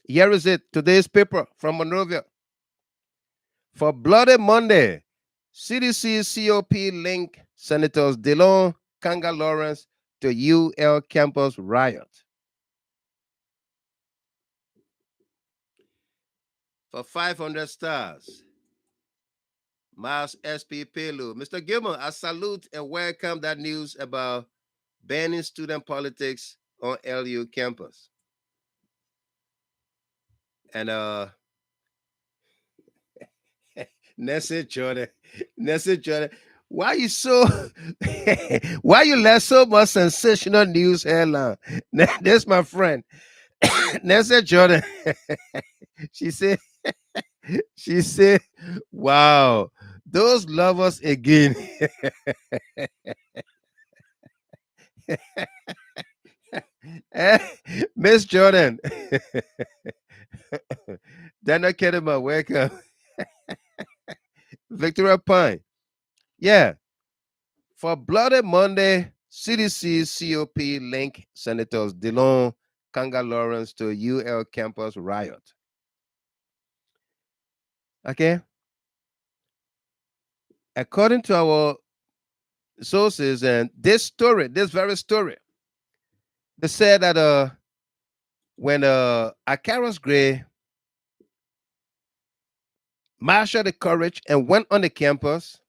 Here is it. Today's paper from Monrovia. For Bloody Monday, CDC COP link Senators Dillon, Kanga Lawrence to UL campus riot. For 500 stars, Miles SP Pelu. Mr. Gilman, I salute and welcome that news about banning student politics on LU campus. And Nessie Jordan, why you so why you let so much sensational news headline? That's my friend. Nessie Jordan. she said, wow, those lovers again. Miss Jordan. Dana Kedema, welcome. Victoria Pine. Yeah. For Bloody Monday, CDC COP link Senators Dillon, Kanga Lawrence to UL campus riot. Okay. According to our sources and this very story, they said that when Akaros Gray marshaled the courage and went on the campus,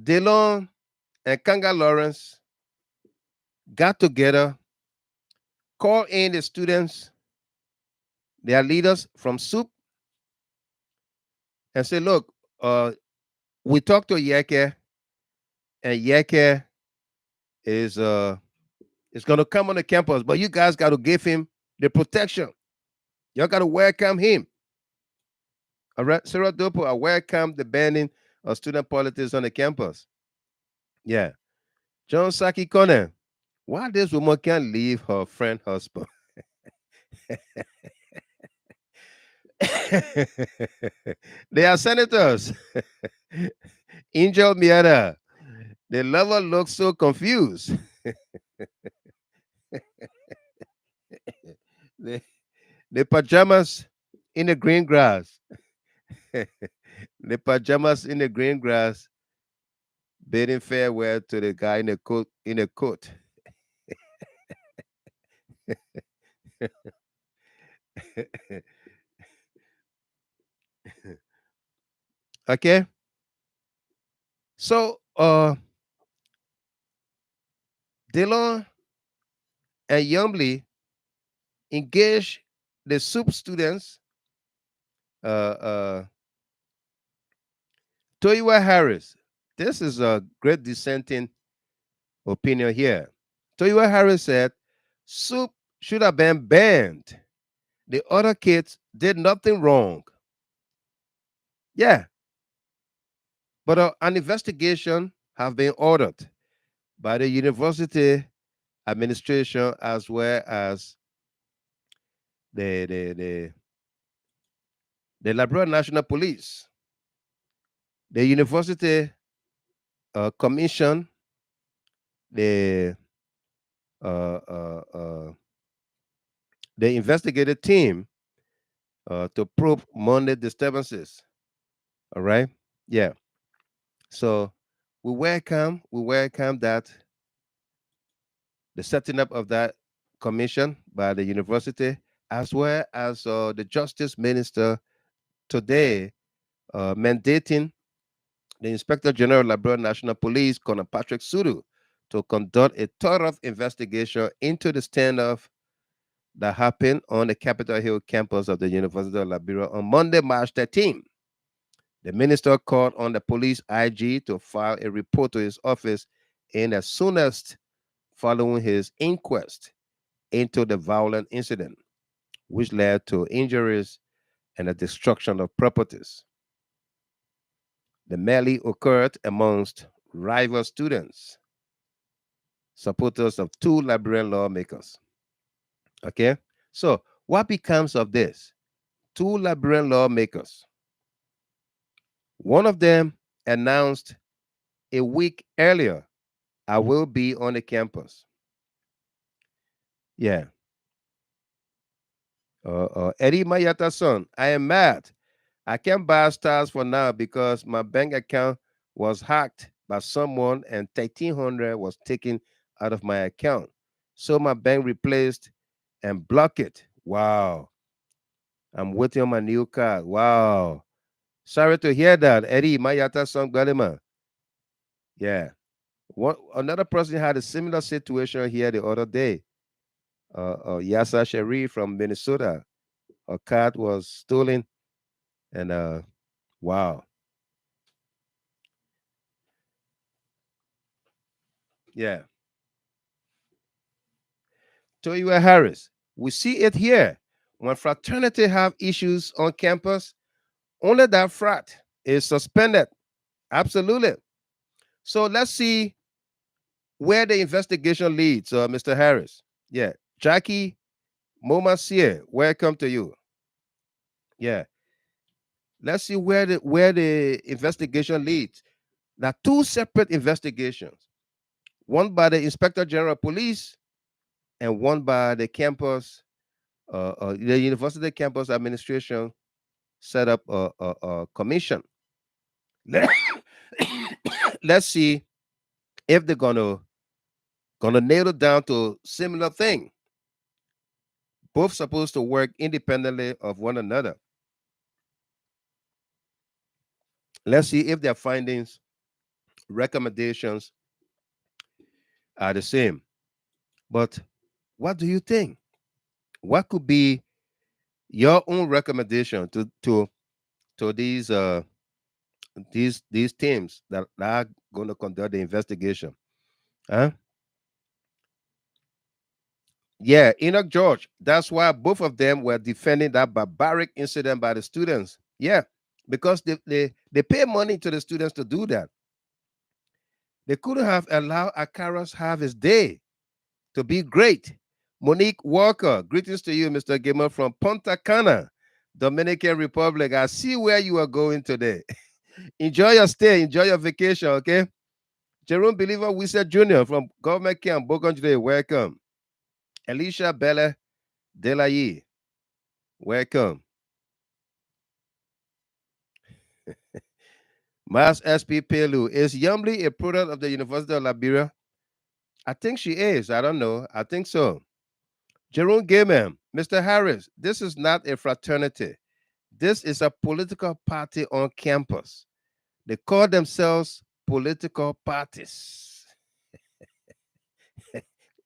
Dillon and Kanga Lawrence got together, called in the students, their leaders from SUDUE, and said, look, we talked to Yeke, and Yeke is going to come on the campus, but you guys got to give him the protection. Y'all got to welcome him. All right, Sarah Dopo, I welcome the banning of student politics on the campus. Yeah. John Saki Kone, why this woman can't leave her friend husband? They are senators. Angel Miata, the lover looks so confused. the, the pajamas in the green grass. The pajamas in the green grass bidding farewell to the guy in the coat. Okay. So Dillon and Yumli engaged the SUDUE students, Toyiwa Harris. This is a great dissenting opinion here. Toyiwa Harris said SUDUE should have been banned. The other kids did nothing wrong. Yeah, but an investigation have been ordered by the university administration as well as the Liberia National Police. The university commission the investigative team to probe Monday disturbances. All right. Yeah. So we welcome that the setting up of that commission by the university, as well as the justice minister today mandating the Inspector General of Liberia National Police, Colonel Patrick SUDUE, to conduct a thorough investigation into the standoff that happened on the Capitol Hill campus of the University of Liberia on Monday, March 13. The minister called on the police IG to file a report to his office in as soon as following his inquest into the violent incident. which led to injuries and the destruction of properties. The melee occurred amongst rival students, supporters of two Liberian lawmakers. Okay, so what becomes of this? Two Liberian lawmakers. One of them announced a week earlier, I will be on the campus. Yeah. Eddie Mayata's son, I am mad. I can't buy stars for now because my bank account was hacked by someone and 1,300 was taken out of my account. So my bank replaced and blocked it. Wow. I'm waiting on my new card. Wow. Sorry to hear that, Eddie Mayata's son, Galima. Yeah. Another person had a similar situation here the other day. Yasa Sharif from Minnesota. Her card was stolen, and wow, yeah. Toyiwa Harris, we see it here. When fraternity have issues on campus, only that frat is suspended. Absolutely. So let's see where the investigation leads, Mr. Harris. Yeah, Jackie Momasie, welcome to you. Yeah, let's see where the investigation leads. Now, two separate investigations, one by the Inspector General of Police and one by the campus, the university campus administration set up a commission. Let's see if they're gonna nail it down to similar thing. Both supposed to work independently of one another. Let's see if their findings, recommendations are the same. But what do you think? What could be your own recommendation to these teams that are going to conduct the investigation? Huh? Yeah, Enoch George. That's why both of them were defending that barbaric incident by the students. Yeah, because they pay money to the students to do that. They couldn't have allowed Akaras have his day to be great. Monique Walker, greetings to you, Mr. Gamer from Punta Cana, Dominican Republic. I see where you are going today. Enjoy your stay, enjoy your vacation, okay? Jerome Believer Wisa Jr. from Government Camp, Bogonjde, welcome. Alicia Bella Delaye, welcome. Mas SP Pelu, is Yumli a product of the University of Liberia? I think she is. I don't know. I think so. Jerome Gaiman, Mr. Harris, this is not a fraternity. This is a political party on campus. They call themselves political parties.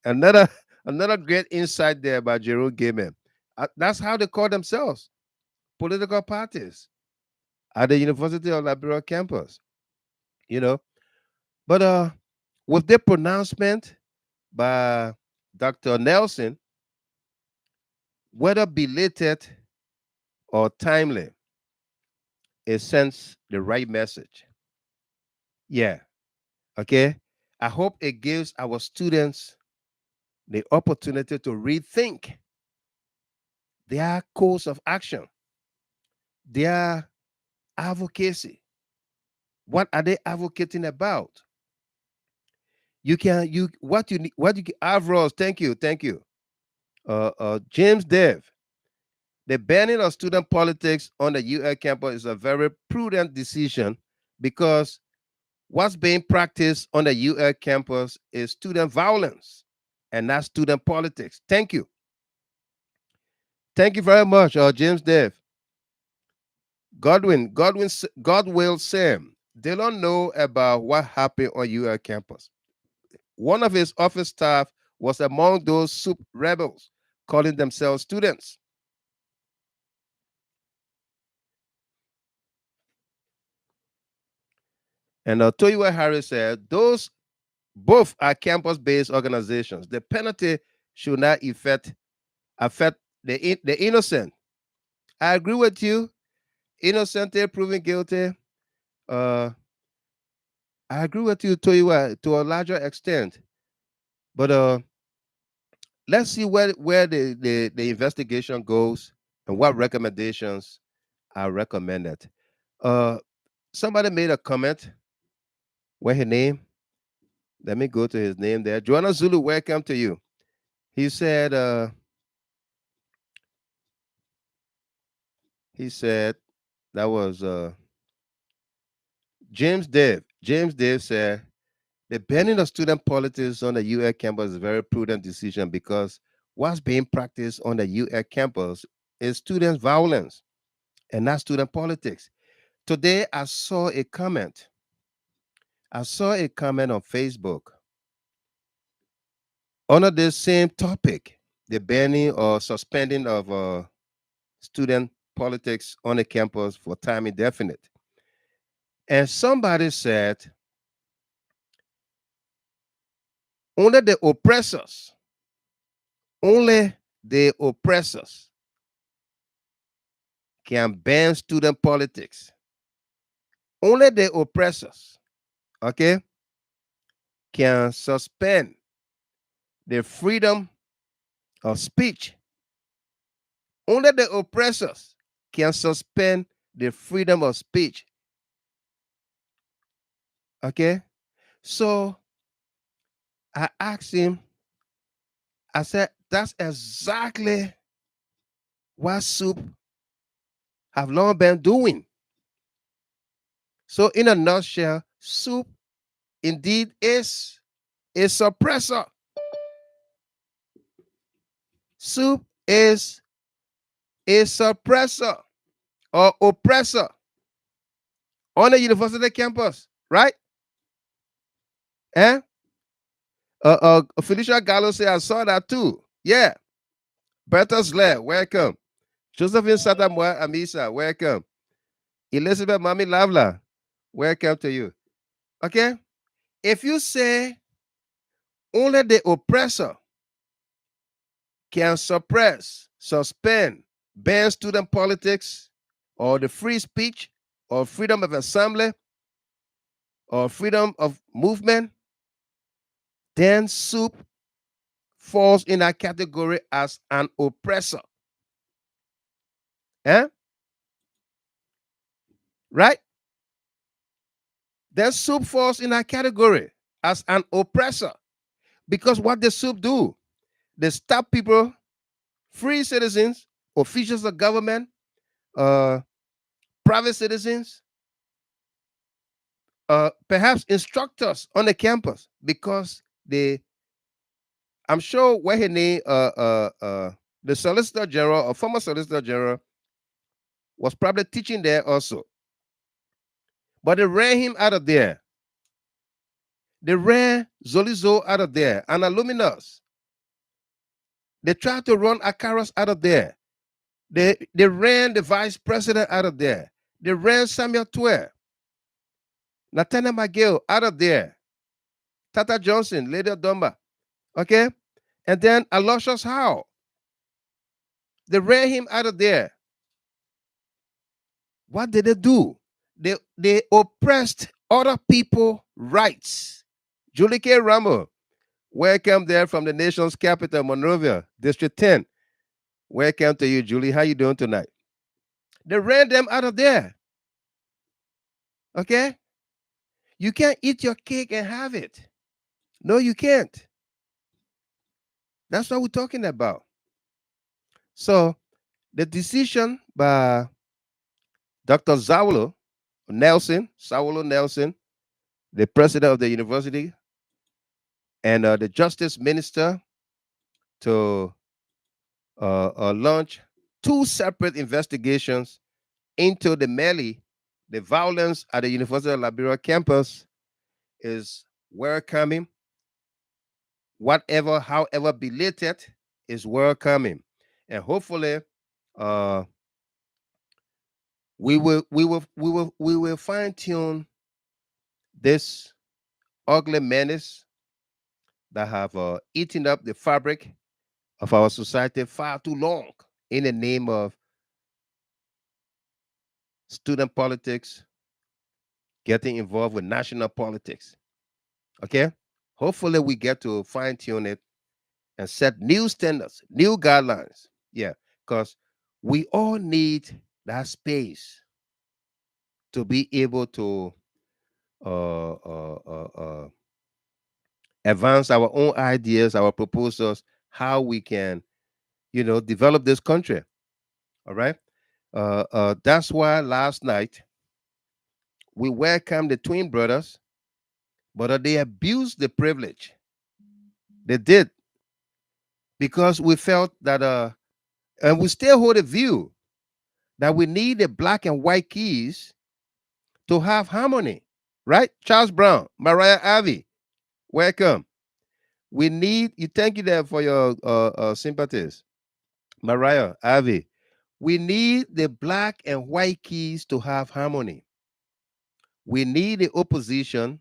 another great insight there by Jerome Gaiman. That's how they call themselves, political parties at the University of Liberia campus. You know, but with the pronouncement by Dr. Nelson, whether belated or timely, it sends the right message. Yeah. Okay. I hope it gives our students the opportunity to rethink their course of action, their advocacy. What are they advocating about? You can you what you need what you Avros, thank you. James Dev. The banning of student politics on the UL campus is a very prudent decision because what's being practiced on the UL campus is student violence and not student politics. Thank you. Thank you very much, James Dev. God will say they don't know about what happened on UL campus. One of his office staff was among those soup rebels calling themselves students. And Toyiwa Harris said, those both are campus-based organizations. The penalty should not affect the innocent. I agree with you. Innocent till proven guilty. Uh, I agree with you to a larger extent. But let's see where the investigation goes and what recommendations are recommended. Uh, somebody made a comment. Where his name? Let me go to his name there. Joanna Zulu, welcome to you. He said that was James Dave. James Dave said the banning of student politics on the UL campus is a very prudent decision because what's being practiced on the UL campus is student violence and not student politics. Today I saw a comment. I saw a comment on Facebook under this same topic, the banning or suspending of student politics on the campus for time indefinite. And somebody said, only the oppressors, only the oppressors can ban student politics. Only the oppressors, okay, can suspend the freedom of speech. Only the oppressors can suspend the freedom of speech. Okay? So I asked him, I said, that's exactly what SUP have long been doing. So in a nutshell, SUP indeed is a suppressor. SUP is a suppressor or oppressor on the university campus, right? Eh? Felicia Gallo said, I saw that too. Yeah. Bertha Slair, welcome. Josephine Satamwa Amisa, welcome. Elizabeth Mami Lavla, welcome to you. Okay? If you say only the oppressor can suppress, suspend, ban student politics or the free speech or freedom of assembly or freedom of movement, then SUP falls in that category as an oppressor. Eh? Right? Then SUP falls in that category as an oppressor. Because what the SUP do, they stop people, free citizens, officials of government, uh, private citizens, perhaps instructors on the campus, because I'm sure the Solicitor General or former Solicitor General was probably teaching there also. But they ran him out of there. They ran Zolizo out of there, and Alluminous. They tried to run Akaros out of there. They ran the vice president out of there. They ran Samuel Twer, Nathaniel McGill out of there. Tata Johnson, Lady Domba. Okay? And then Aloysius Howe. They ran him out of there. What did they do? They oppressed other people's rights. Julie K. Ramo, welcome there from the nation's capital, Monrovia, District 10. Welcome to you, Julie. How you doing tonight? They ran them out of there. Okay? You can't eat your cake and have it. No, you can't. That's what we're talking about. So the decision by Dr. Saulo Nelson, the president of the university, and the justice minister to launch two separate investigations into the violence at the University of Liberia campus is welcoming. Whatever, however belated, is welcoming, and hopefully, uh, we will fine tune this ugly menace that have eaten up the fabric of our society far too long. in the name of student politics, getting involved with national politics. Okay? Hopefully, we get to fine tune it and set new standards, new guidelines. Yeah, because we all need that space to be able to uh, uh, uh, uh, advance our own ideas, our proposals, how we can, develop this country. All right. That's why last night we welcomed the twin brothers, but they abused the privilege. They did because we felt that, and we still hold a view that we need the black and white keys to have harmony. Right? Charles Brown, Mariah Avi, welcome. We need you. Thank you there for your sympathies, Mariah Avi. We need the black and white keys to have harmony. We need the opposition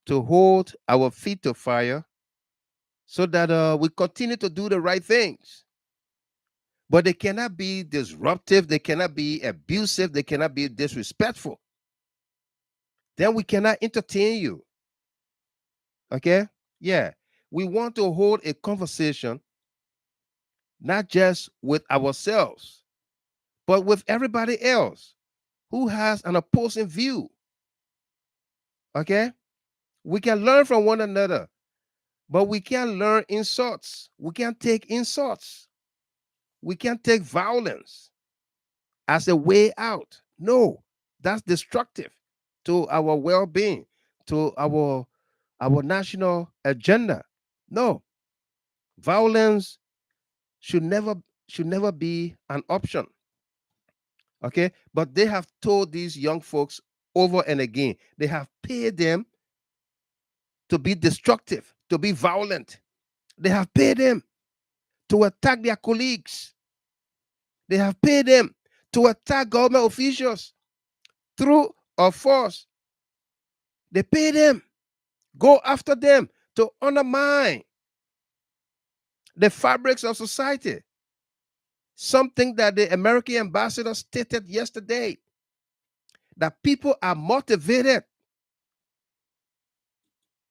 to hold our feet to fire so that we continue to do the right things. But they cannot be disruptive, they cannot be abusive, they cannot be disrespectful. Then we cannot entertain you. Okay? Yeah. We want to hold a conversation not just with ourselves, but with everybody else who has an opposing view. Okay? We can learn from one another, but we can't learn insults. We can't take insults. We can't take violence as a way out. No, that's destructive to our well-being, to our national agenda. No, violence should never should never be an option. Okay, but they have told these young folks over and again. They have paid them to be destructive, to be violent. They have paid them to attack their colleagues. They have paid them to attack government officials through or force. They pay them, go after them to undermine the fabrics of society. Something that the American ambassador stated yesterday, that people are motivated.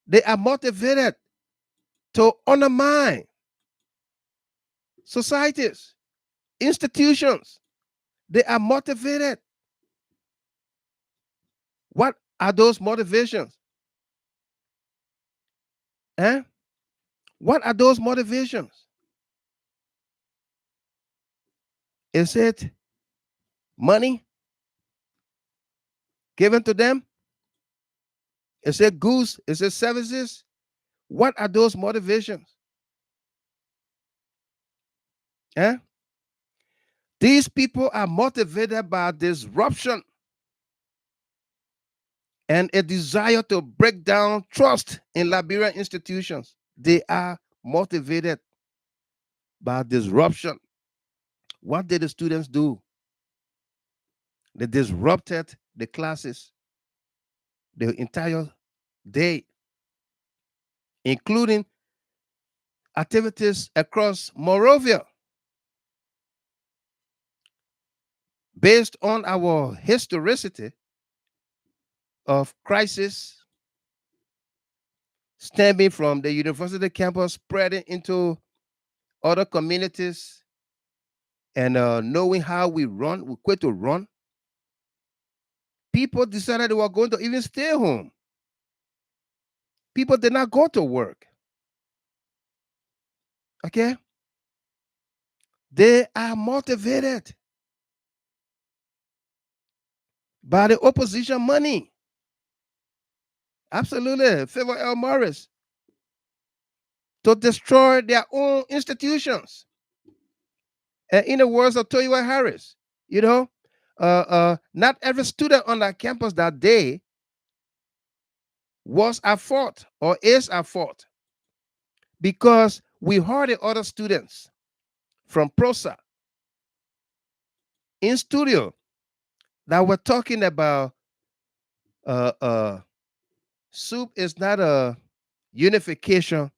They are motivated to undermine societies, institutions. They are motivated. What are those motivations? Eh? What are those motivations? Is it money given to them? Is it goods? Is it services? What are those motivations? Eh? These people are motivated by disruption and a desire to break down trust in Liberian institutions. They are motivated by disruption. What did the students do? They disrupted the classes the entire day, including activities across Morovia. Based on our historicity of crisis stemming from the university campus spreading into other communities, and knowing how we quit to run, people decided they were going to even stay home. People did not go to work. Okay? They are motivated by the opposition money. Absolutely. Favor L. Morris. To destroy their own institutions. And in the words of Toyiwa Harris, not every student on that campus that day was at fault or is at fault, because we heard the other students from PROSA in studio that were talking about SUDUE is not a unification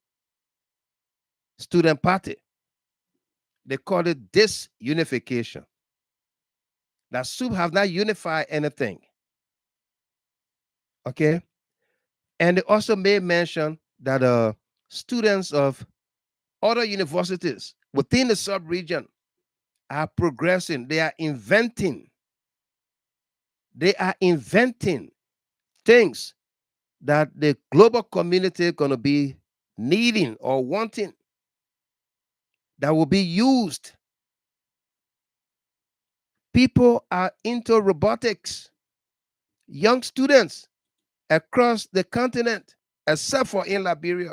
student party. They call it disunification. That SUDE have not unified anything. Okay. And they also made mention that students of other universities within the sub-region are progressing. They are inventing. They are inventing things that the global community is going to be needing or wanting that will be used. People are into robotics. Young students across the continent, except for in Liberia.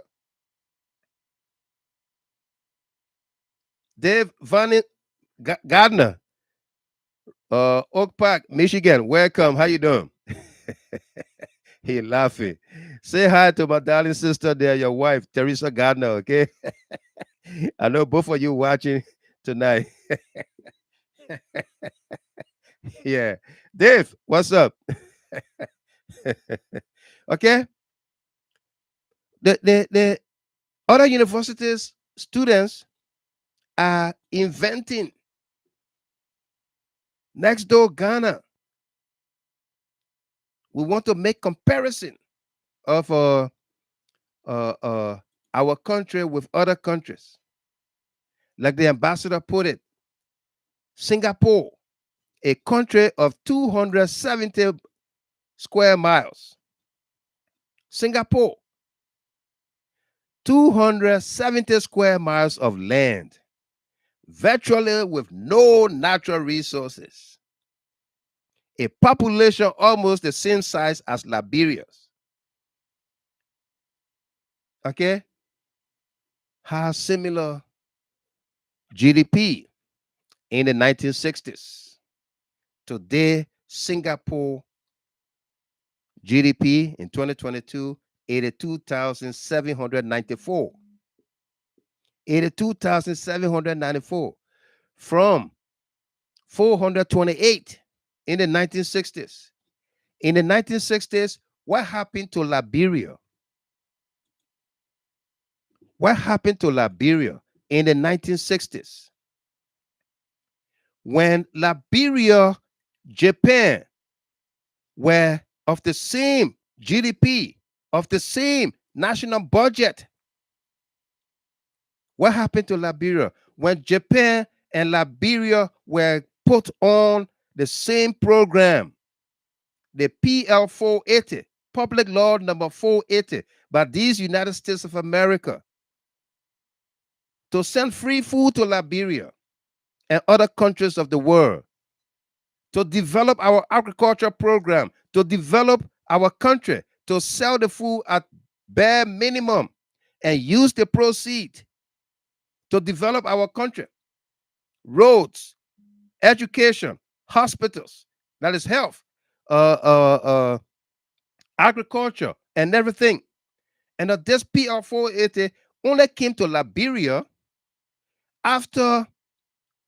Dave Van Gardner, Oak Park, Michigan. Welcome. How you doing? He laughing. Say hi to my darling sister there, your wife, Teresa Gardner, okay? I know both of you watching tonight. Yeah. Dave, what's up? Okay. The other universities, students are inventing. Next door, Ghana. We want to make comparison of our country with other countries. Like the ambassador put it, Singapore, a country of 270 square miles. Singapore, 270 square miles of land, virtually with no natural resources. A population almost the same size as Liberia's. Okay? Has similar GDP in the 1960s. Today, Singapore GDP in 2022, 82,794. 82,794 from 428 in the 1960s. In the 1960s, what happened to Liberia? What happened to Liberia in the 1960s? When Liberia, Japan were of the same GDP, of the same national budget. What happened to Liberia? When Japan and Liberia were put on the same program, the PL 480, Public Law number 480, by these United States of America, to send free food to Liberia and other countries of the world, to develop our agriculture program, to develop our country, to sell the food at bare minimum and use the proceeds to develop our country. Roads, education, hospitals, that is health, agriculture, and everything. And this PR 480 only came to Liberia after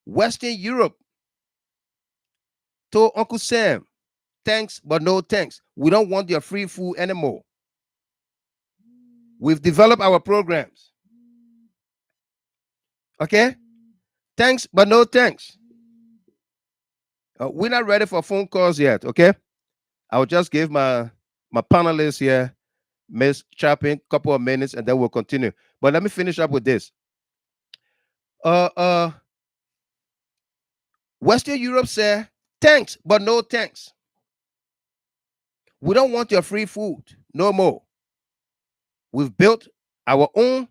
Western Europe told Uncle Sam, thanks, but no thanks. We don't want your free food anymore. We've developed our programs. Okay? Thanks, but no thanks. We're not ready for phone calls yet, okay? I'll just give my panelists here, Miss Chapin, a couple of minutes, and then we'll continue. But let me finish up with this. Western Europe said, thanks, but no thanks. We don't want your free food no more. We've built our own.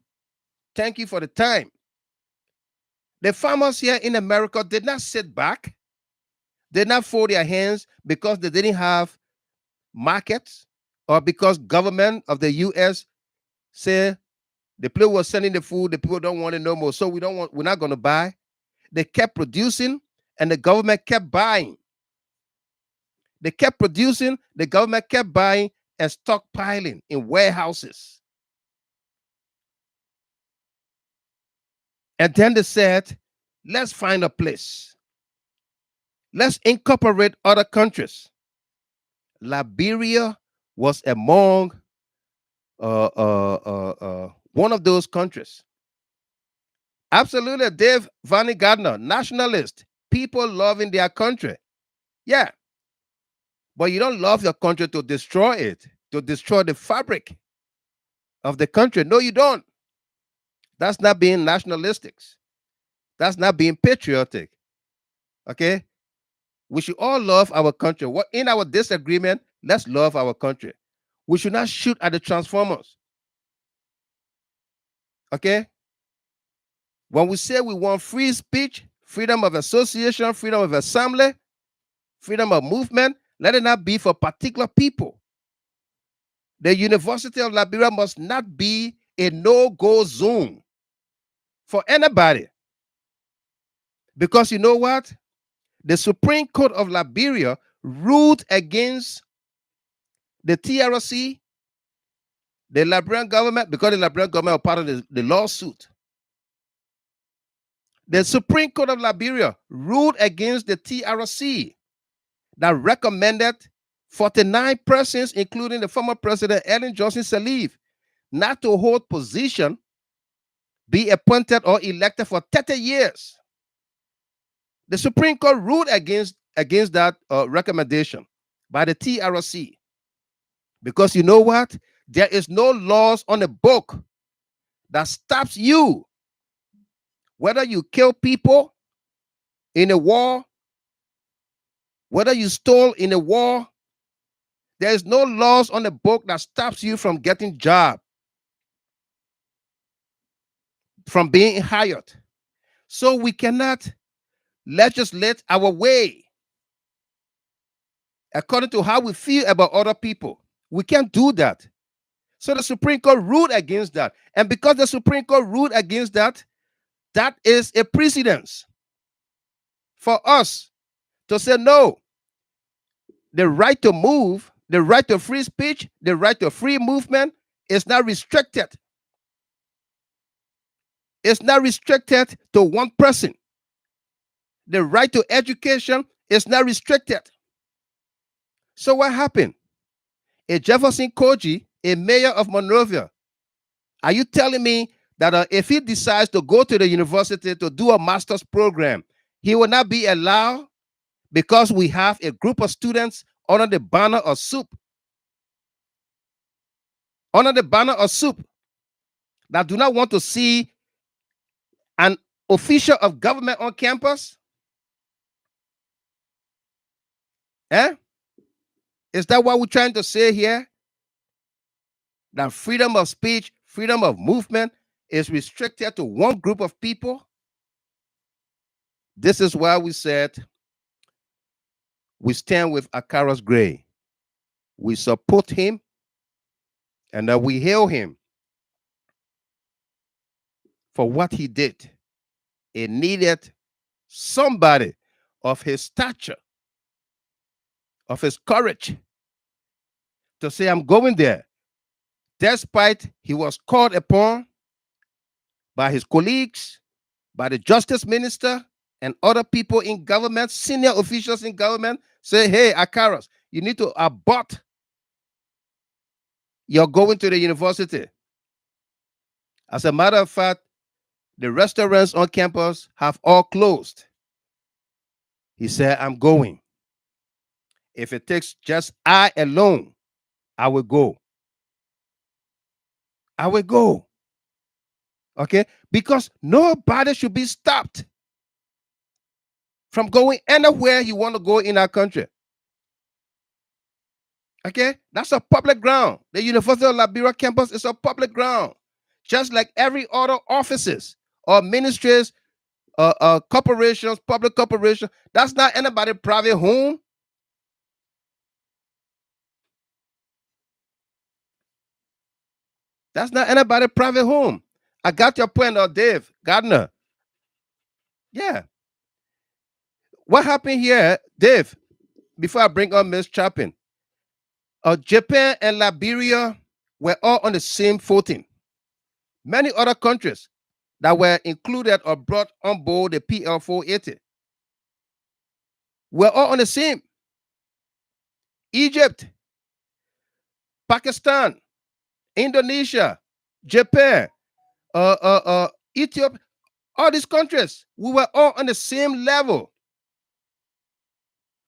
Thank you for the time. The farmers here in America did not sit back, did not fold their hands because they didn't have markets or because government of the U.S. said the people was sending the food, the people don't want it no more, so we're not going to buy. They kept producing and the government kept buying. They kept producing, the government kept buying and stockpiling in warehouses. And then they said, let's find a place. Let's incorporate other countries. Liberia was among one of those countries. Absolutely, Dave Vanny Gardner, nationalist, people loving their country. Yeah, but you don't love your country to destroy it, to destroy the fabric of the country. No, you don't. That's not being nationalistic. That's not being patriotic. Okay? We should all love our country. What in our disagreement, let's love our country. We should not shoot at the transformers. Okay? When we say we want free speech, freedom of association, freedom of assembly, freedom of movement, let it not be for particular people. The University of Liberia must not be a no-go zone for anybody. Because you know what? The Supreme Court of Liberia ruled against the TRC, the Liberian government, because the Liberian government was part of the lawsuit. The Supreme Court of Liberia ruled against the TRC that recommended 49 persons, including the former president Ellen Johnson Sirleaf, not to hold position, be appointed or elected for 30 years. The Supreme Court ruled against that recommendation by the TRC. Because you know what? There is no laws on the book that stops you. Whether you kill people in a war, whether you stole in a war, there is no laws on the book that stops you from getting job, from being hired. So we cannot legislate our way according to how we feel about other people. We can't do that. So the Supreme Court ruled against that. And because the Supreme Court ruled against that, that is a precedence for us to say, no, the right to move, the right to free speech, the right to free movement is not restricted. It's not restricted to one person. The right to education is not restricted. So what happened? A Jefferson Koji, a mayor of Monrovia, are you telling me that if he decides to go to the university to do a master's program, he will not be allowed because we have a group of students under the banner of SUDE, that do not want to see an official of government on campus? Eh? Is that what we're trying to say here? That freedom of speech, freedom of movement is restricted to one group of people? This is why we said we stand with Akara's Gray. We support him and that we hail him for what he did. It needed somebody of his stature, of his courage, to say, I'm going there. Despite he was called upon by his colleagues, by the justice minister, and other people in government, senior officials in government, say, hey, Akaras, you need to abort your going to the university. As a matter of fact, the restaurants on campus have all closed. He said, I'm going. If it takes just I alone, I will go. I will go. Okay? Because nobody should be stopped from going anywhere you want to go in our country. Okay? That's a public ground. The University of Liberia campus is a public ground. Just like every other offices or ministries, corporations, public corporations. That's not anybody's private home. That's not anybody's private home. I got your point, Dave Gardner. Yeah. What happened here, Dave, before I bring on Ms. Chapin? Japan and Liberia were all on the same footing. Many other countries that were included or brought on board the PL 480 were all on the same. Egypt, Pakistan, Indonesia, Japan, Ethiopia, All these countries, we were all on the same level.